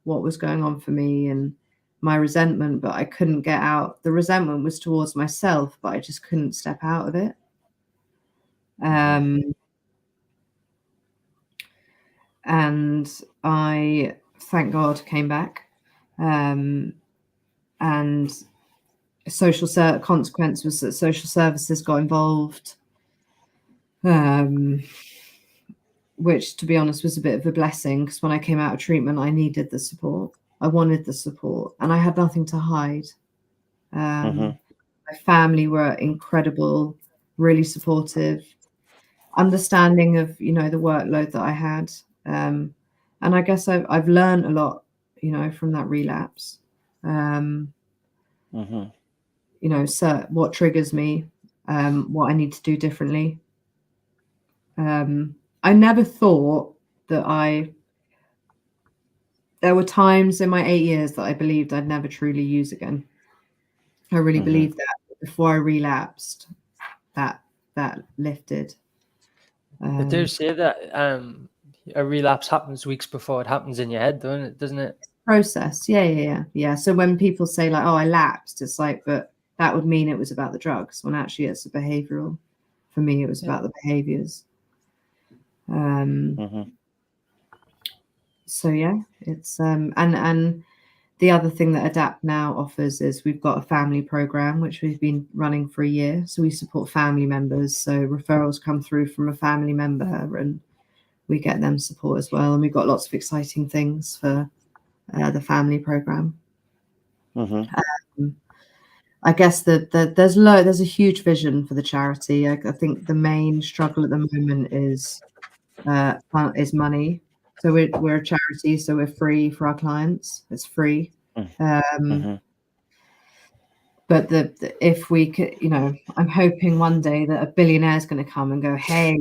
what was going on for me and my resentment, but I couldn't get out. The resentment was towards myself, but I just couldn't step out of it. And I, thank God, came back. And social consequence was that social services got involved, which, to be honest, was a bit of a blessing, because when I came out of treatment, I needed the support. I wanted the support, and I had nothing to hide. My family were incredible, really supportive, understanding of, you know, the workload that I had. And I guess I've learned a lot, you know, from that relapse. You know, so what triggers me, what I need to do differently. I never thought that there were times in my 8 years that I believed I'd never truly use again. I really believed that. Before I relapsed, that lifted. But they say that a relapse happens weeks before it happens in your head, doesn't it? Process. Yeah. So when people say like, oh, I lapsed, it's like, but that would mean it was about the drugs, when actually it's a behavioral. For me, it was about the behaviors. So yeah, it's and the other thing that Adapt now offers is we've got a family program, which we've been running for a year. So we support family members. So referrals come through from a family member and we get them support as well. And we've got lots of exciting things for the family program. I guess that there's a huge vision for the charity. I think the main struggle at the moment is money. So we're a charity, so we're free for our clients. It's free. But if we could, I'm hoping one day that a billionaire is going to come and go, hey,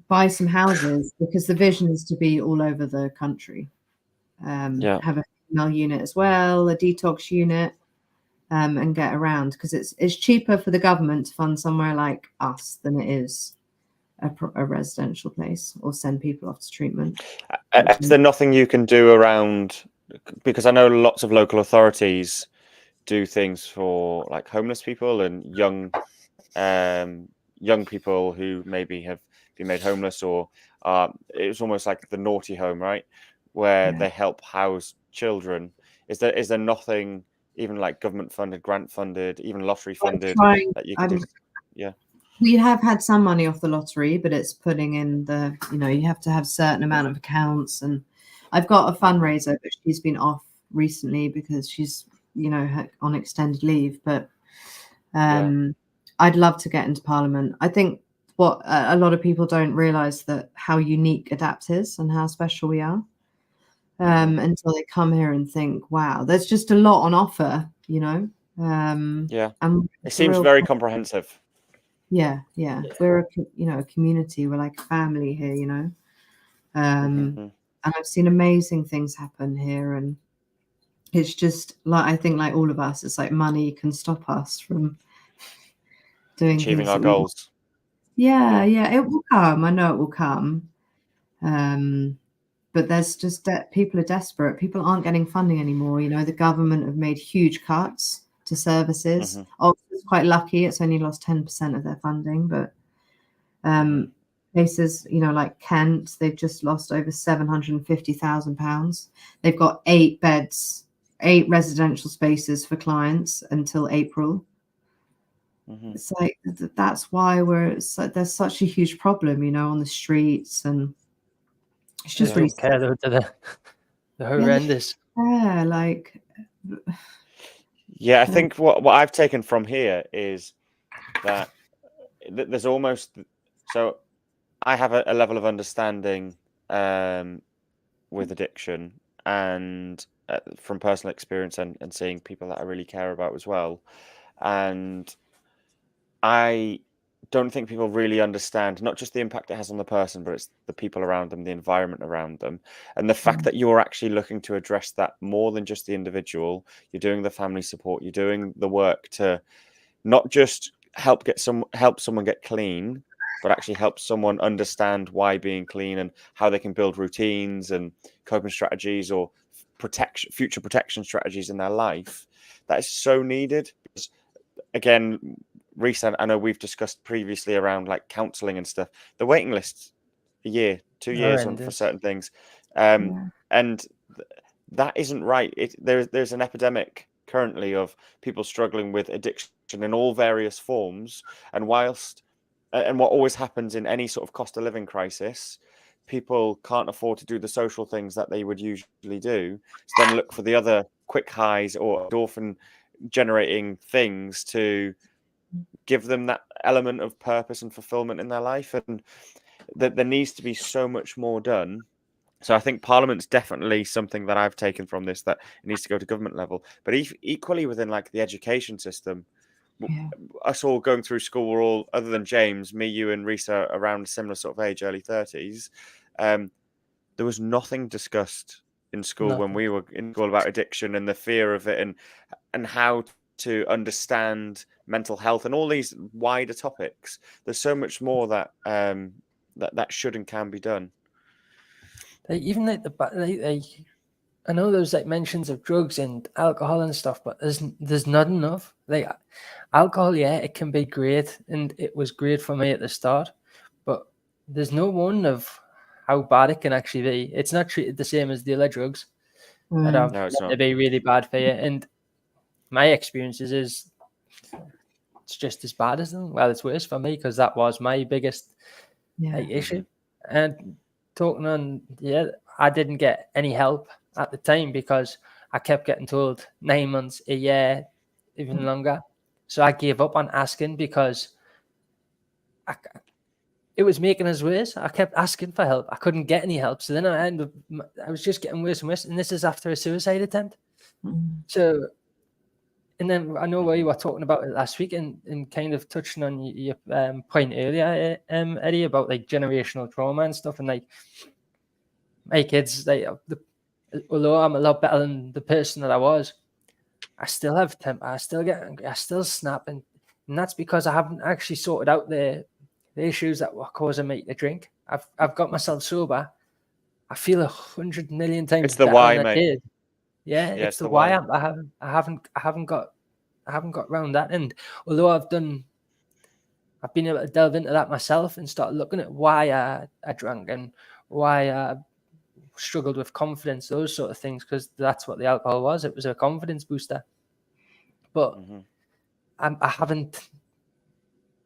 buy some houses, because the vision is to be all over the country. Have a female unit as well, a detox unit, and get around, because it's cheaper for the government to fund somewhere like us than it is a residential place or send people off to treatment. Is there nothing you can do around, because I know lots of local authorities do things for like homeless people and young people who maybe have been made homeless, or it was almost like the naughty home, right, where they help house children. Is there nothing, even like government funded, grant funded, even lottery funded, that you can do? Yeah. We have had some money off the lottery, but it's putting in you have to have a certain amount of accounts. And I've got a fundraiser, but she's been off recently because she's, on extended leave. But I'd love to get into Parliament. I think what a lot of people don't realise that how unique Adapt is and how special we are until they come here and think, wow, there's just a lot on offer, And it seems very comprehensive. Yeah. We're a community. We're like a family here, And I've seen amazing things happen here, and it's just like, I think like all of us, it's like money can stop us from achieving our goals. Yeah, it will come. I know it will come. But there's just people are desperate. People aren't getting funding anymore. The government have made huge cuts to services. It's quite lucky. It's only lost 10% of their funding, but places, like Kent, they've just lost over £750,000. They've got 8 beds, 8 residential spaces for clients until April. It's like, that's why there's such a huge problem, on the streets, and it's just really care they're horrendous. I think what I've taken from here is that there's almost, so I have a level of understanding with addiction, and from personal experience and seeing people that I really care about as well. And I don't think people really understand not just the impact it has on the person, but it's the people around them, the environment around them, and the fact that you're actually looking to address that more than just the individual. You're doing the family support, you're doing the work to not just help someone get clean, but actually help someone understand why being clean and how they can build routines and coping strategies or future protection strategies in their life. That is so needed. Because, again, recent, I know we've discussed previously around like counselling and stuff. The waiting list, a year, 2 years on for certain things, and that isn't right. There's an epidemic currently of people struggling with addiction in all various forms, and what always happens in any sort of cost of living crisis, people can't afford to do the social things that they would usually do, so then look for the other quick highs or endorphin generating things to give them that element of purpose and fulfillment in their life. And that there needs to be so much more done. So I think Parliament's definitely something that I've taken from this, that it needs to go to government level, but equally within like the education system. Us all going through school, we're all, other than James, me, you and Risa, around a similar sort of age, early 30s. There was nothing discussed in school when we were in school about addiction and the fear of it, and how to understand mental health and all these wider topics. There's so much more that that should and can be done. Even like I know there's like mentions of drugs and alcohol and stuff, but there's not enough. Like alcohol, it can be great, and it was great for me at the start, but there's no one of how bad it can actually be. It's not treated the same as the other drugs. that are No, it's meant not. to be really bad for you. And my experiences is it's just as bad as them. Well, it's worse for me because that was my biggest issue. And talking on, I didn't get any help at the time because I kept getting told 9 months, a year, even longer. So I gave up on asking because it was making us worse. I kept asking for help. I couldn't get any help. So then I was just getting worse and worse. And this is after a suicide attempt. So, and then I know you were talking about it last week and kind of touching on your point earlier, Eddie, about like generational trauma and stuff. And like my kids, although I'm a lot better than the person that I was, I still have temper. I still get angry. I still snap. And that's because I haven't actually sorted out the issues that were causing me to drink. I've got myself sober. I feel 100 million times It's the better why, than I mate. did. Yeah, it's the why. I haven't got around that. And although I've been able to delve into that myself and start looking at why I drank and why I struggled with confidence, those sort of things, because that's what the alcohol was. It was a confidence booster. But I haven't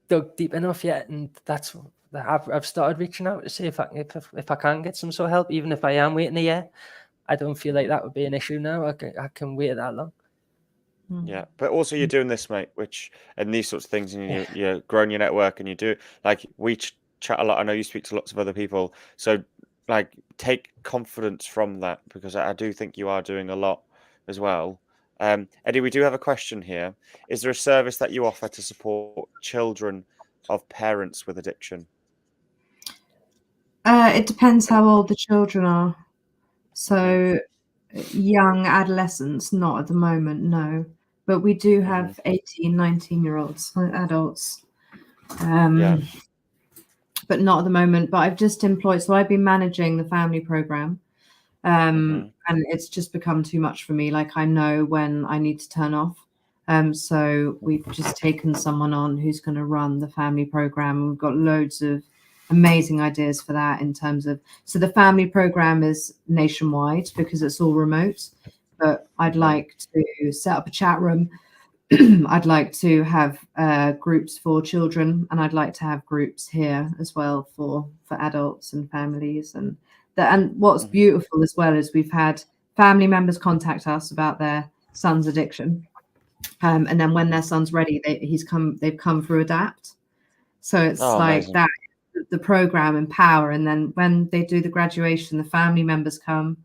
dug deep enough yet, and that's I've started reaching out to see if I can get some sort of help, even if I am waiting a year. I don't feel like that would be an issue now. I can wait that long. Yeah, but also you're doing this, mate, and these sorts of things, and you're growing your network, and you do like we chat a lot. I know you speak to lots of other people, so like take confidence from that, because I do think you are doing a lot as well. Eddie, we do have a question here. Is there a service that you offer to support children of parents with addiction? It depends how old the children are. So young adolescents, not at the moment, no. But we do have 18, 19-year-olds, adults. But not at the moment. But I've just employed, so I've been managing the family program. And it's just become too much for me. Like I know when I need to turn off. So we've just taken someone on who's going to run the family program. We've got loads of amazing ideas for that in terms of, so the family program is nationwide because it's all remote, but I'd like to set up a chat room. I'd like to have groups for children, and I'd like to have groups here as well for adults and families. And what's beautiful as well is we've had family members contact us about their son's addiction, and then when their son's ready, they've come through Adapt. So it's like amazing. That the program Empower, and then when they do the graduation, the family members come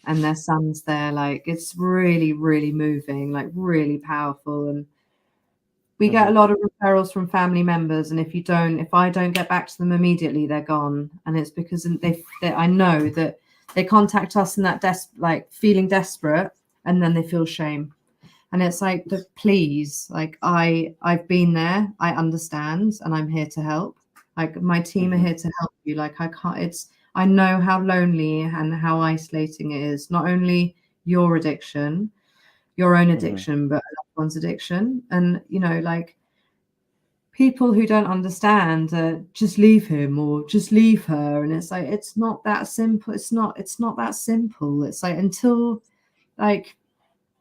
and their son's there. Like it's really, really moving, like really powerful. And we get a lot of referrals from family members, and if I don't get back to them immediately, they're gone. And it's because I know that they contact us in that like feeling desperate, and then they feel shame. And it's like, please, like I've been there, I understand, and I'm here to help. Like my team are here to help you. Like I know how lonely and how isolating it is. Not only your addiction, your own addiction, but a loved one's addiction. And like people who don't understand, just leave him or just leave her. And it's like, it's not that simple. It's not that simple. It's like, until like,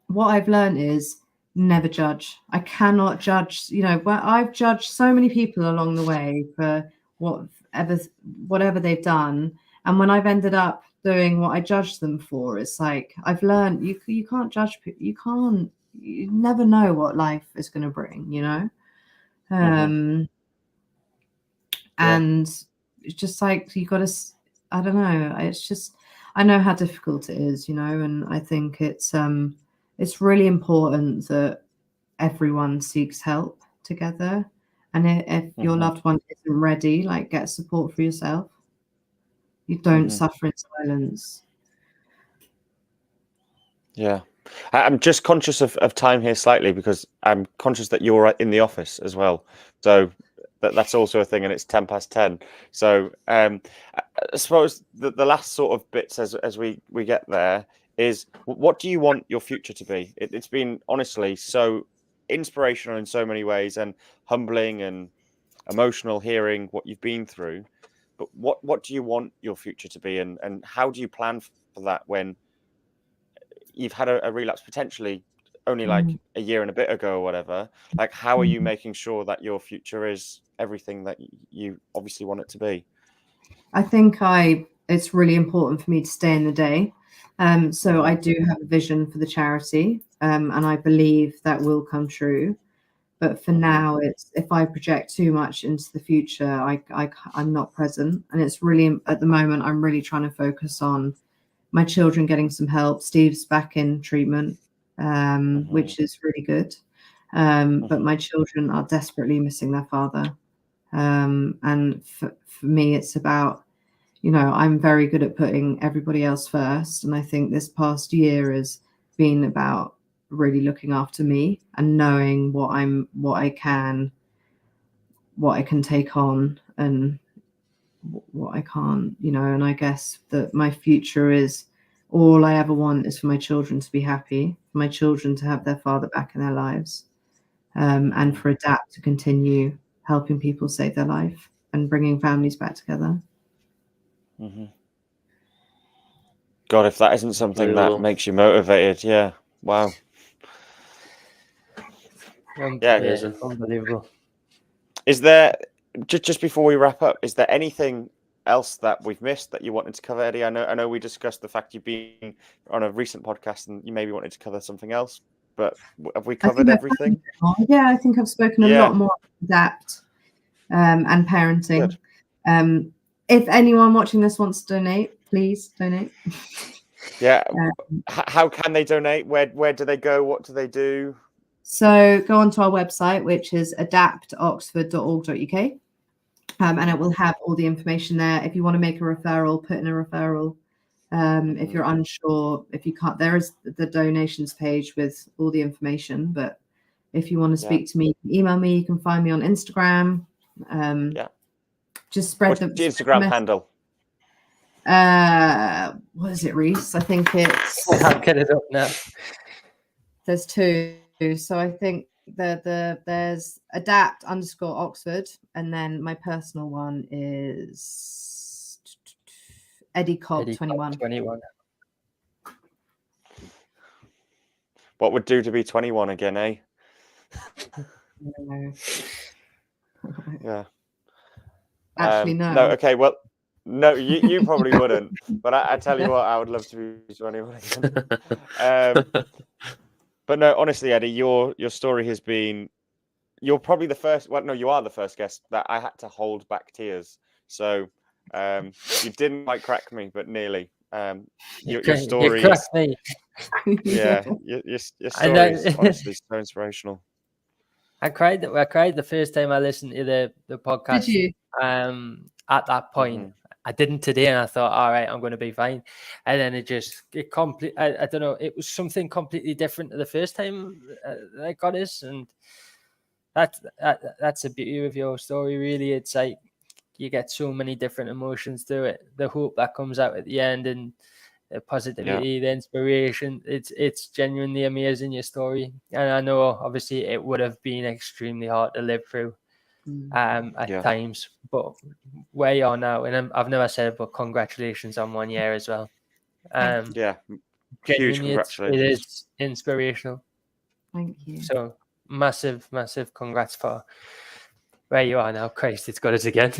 what I've learned is never judge. I cannot judge, where I've judged so many people along the way for whatever they've done. And when I've ended up doing what I judged them for, it's like, I've learned you can't judge people. You never know what life is going to bring, and it's just like, you got to, I don't know. It's just, I know how difficult it is, and I think it's really important that everyone seeks help together. And if your loved one isn't ready, like get support for yourself. You don't suffer in silence. Yeah. I'm just conscious of time here slightly, because I'm conscious that you're in the office as well. So that's also a thing, and it's 10:10. So I suppose the last sort of bits as we get there is, what do you want your future to be? It's been honestly so inspirational in so many ways, and humbling and emotional hearing what you've been through. But what do you want your future to be, and how do you plan for that when you've had a relapse potentially only like a year and a bit ago or whatever. Like, how are you making sure that your future is everything that you obviously want it to be? I think it's really important for me to stay in the day. So I do have a vision for the charity, and I believe that will come true. But for now, it's if I project too much into the future, I'm not present. And it's really, at the moment, I'm really trying to focus on my children getting some help. Steve's back in treatment, which is really good. But my children are desperately missing their father. And for me, it's about, I'm very good at putting everybody else first. And I think this past year has been about really looking after me and knowing what I can take on and what I can't, and I guess that my future is, all I ever want is for my children to be happy, for my children to have their father back in their lives, and for Adapt to continue helping people save their life and bringing families back together. God, if that isn't something that makes you motivated, yeah, wow. Yeah, unbelievable. Is there, just before we wrap up, is there anything else that we've missed that you wanted to cover, Eddie? I know we discussed the fact you've been on a recent podcast and you maybe wanted to cover something else, but have we covered everything? I think I've spoken a lot more about Adapt and parenting. If anyone watching this wants to donate, please donate. Yeah. How can they donate? Where do they go? What do they do? So go onto our website, which is adaptoxford.org.uk, and it will have all the information there. If you want to make a referral, put in a referral. If you're unsure, if you can't, there is the donations page with all the information. But if you want to speak to me, email me. You can find me on Instagram. Just spread What's the Instagram handle? What is it, Reese? I think it's. I'll get it up now. There's two. So I think there's adapt_Oxford, and then my personal one is Eddie Cobb 21. What would do to be 21 again, eh? No. Yeah. Actually, no. No. Okay. Well, no, you probably wouldn't. But I tell you what, I would love to be 21 again. But no, honestly, Eddie, your story has been. You're probably the first. Well, no, you are the first guest that I had to hold back tears. So you didn't quite crack me, but nearly. Your story. You cracked me. Yeah, your story is honestly so inspirational. I cried the first time I listened to the podcast. Did you? At that point, I didn't today, and I thought, all right, I'm going to be fine. And then I don't know, it was something completely different to the first time I got this, and that's the beauty of your story. Really, it's like you get so many different emotions through it. The hope that comes out at the end, and the positivity, the inspiration. It's genuinely amazing, your story. And I know obviously it would have been extremely hard to live through at times, but where you are now, and I've never said it, but congratulations on 1 year as well. Huge congratulations. It is inspirational. Thank you. So massive congrats for where you are now. Christ, it's got us again.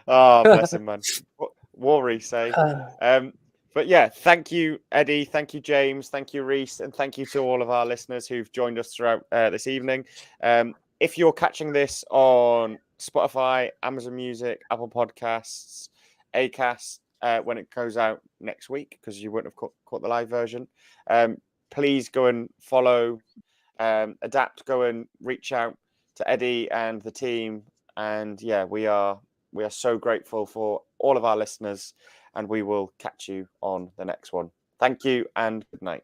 Oh, bless him, man. Worry, say. But yeah, thank you, Eddie. Thank you, James. Thank you, Reese. And thank you to all of our listeners who've joined us throughout this evening. If you're catching this on Spotify, Amazon Music, Apple Podcasts, Acast, when it goes out next week, because you wouldn't have caught the live version, please go and follow Adapt. Go and reach out to Eddie and the team. And yeah, we are so grateful for all of our listeners, and we will catch you on the next one. Thank you and good night.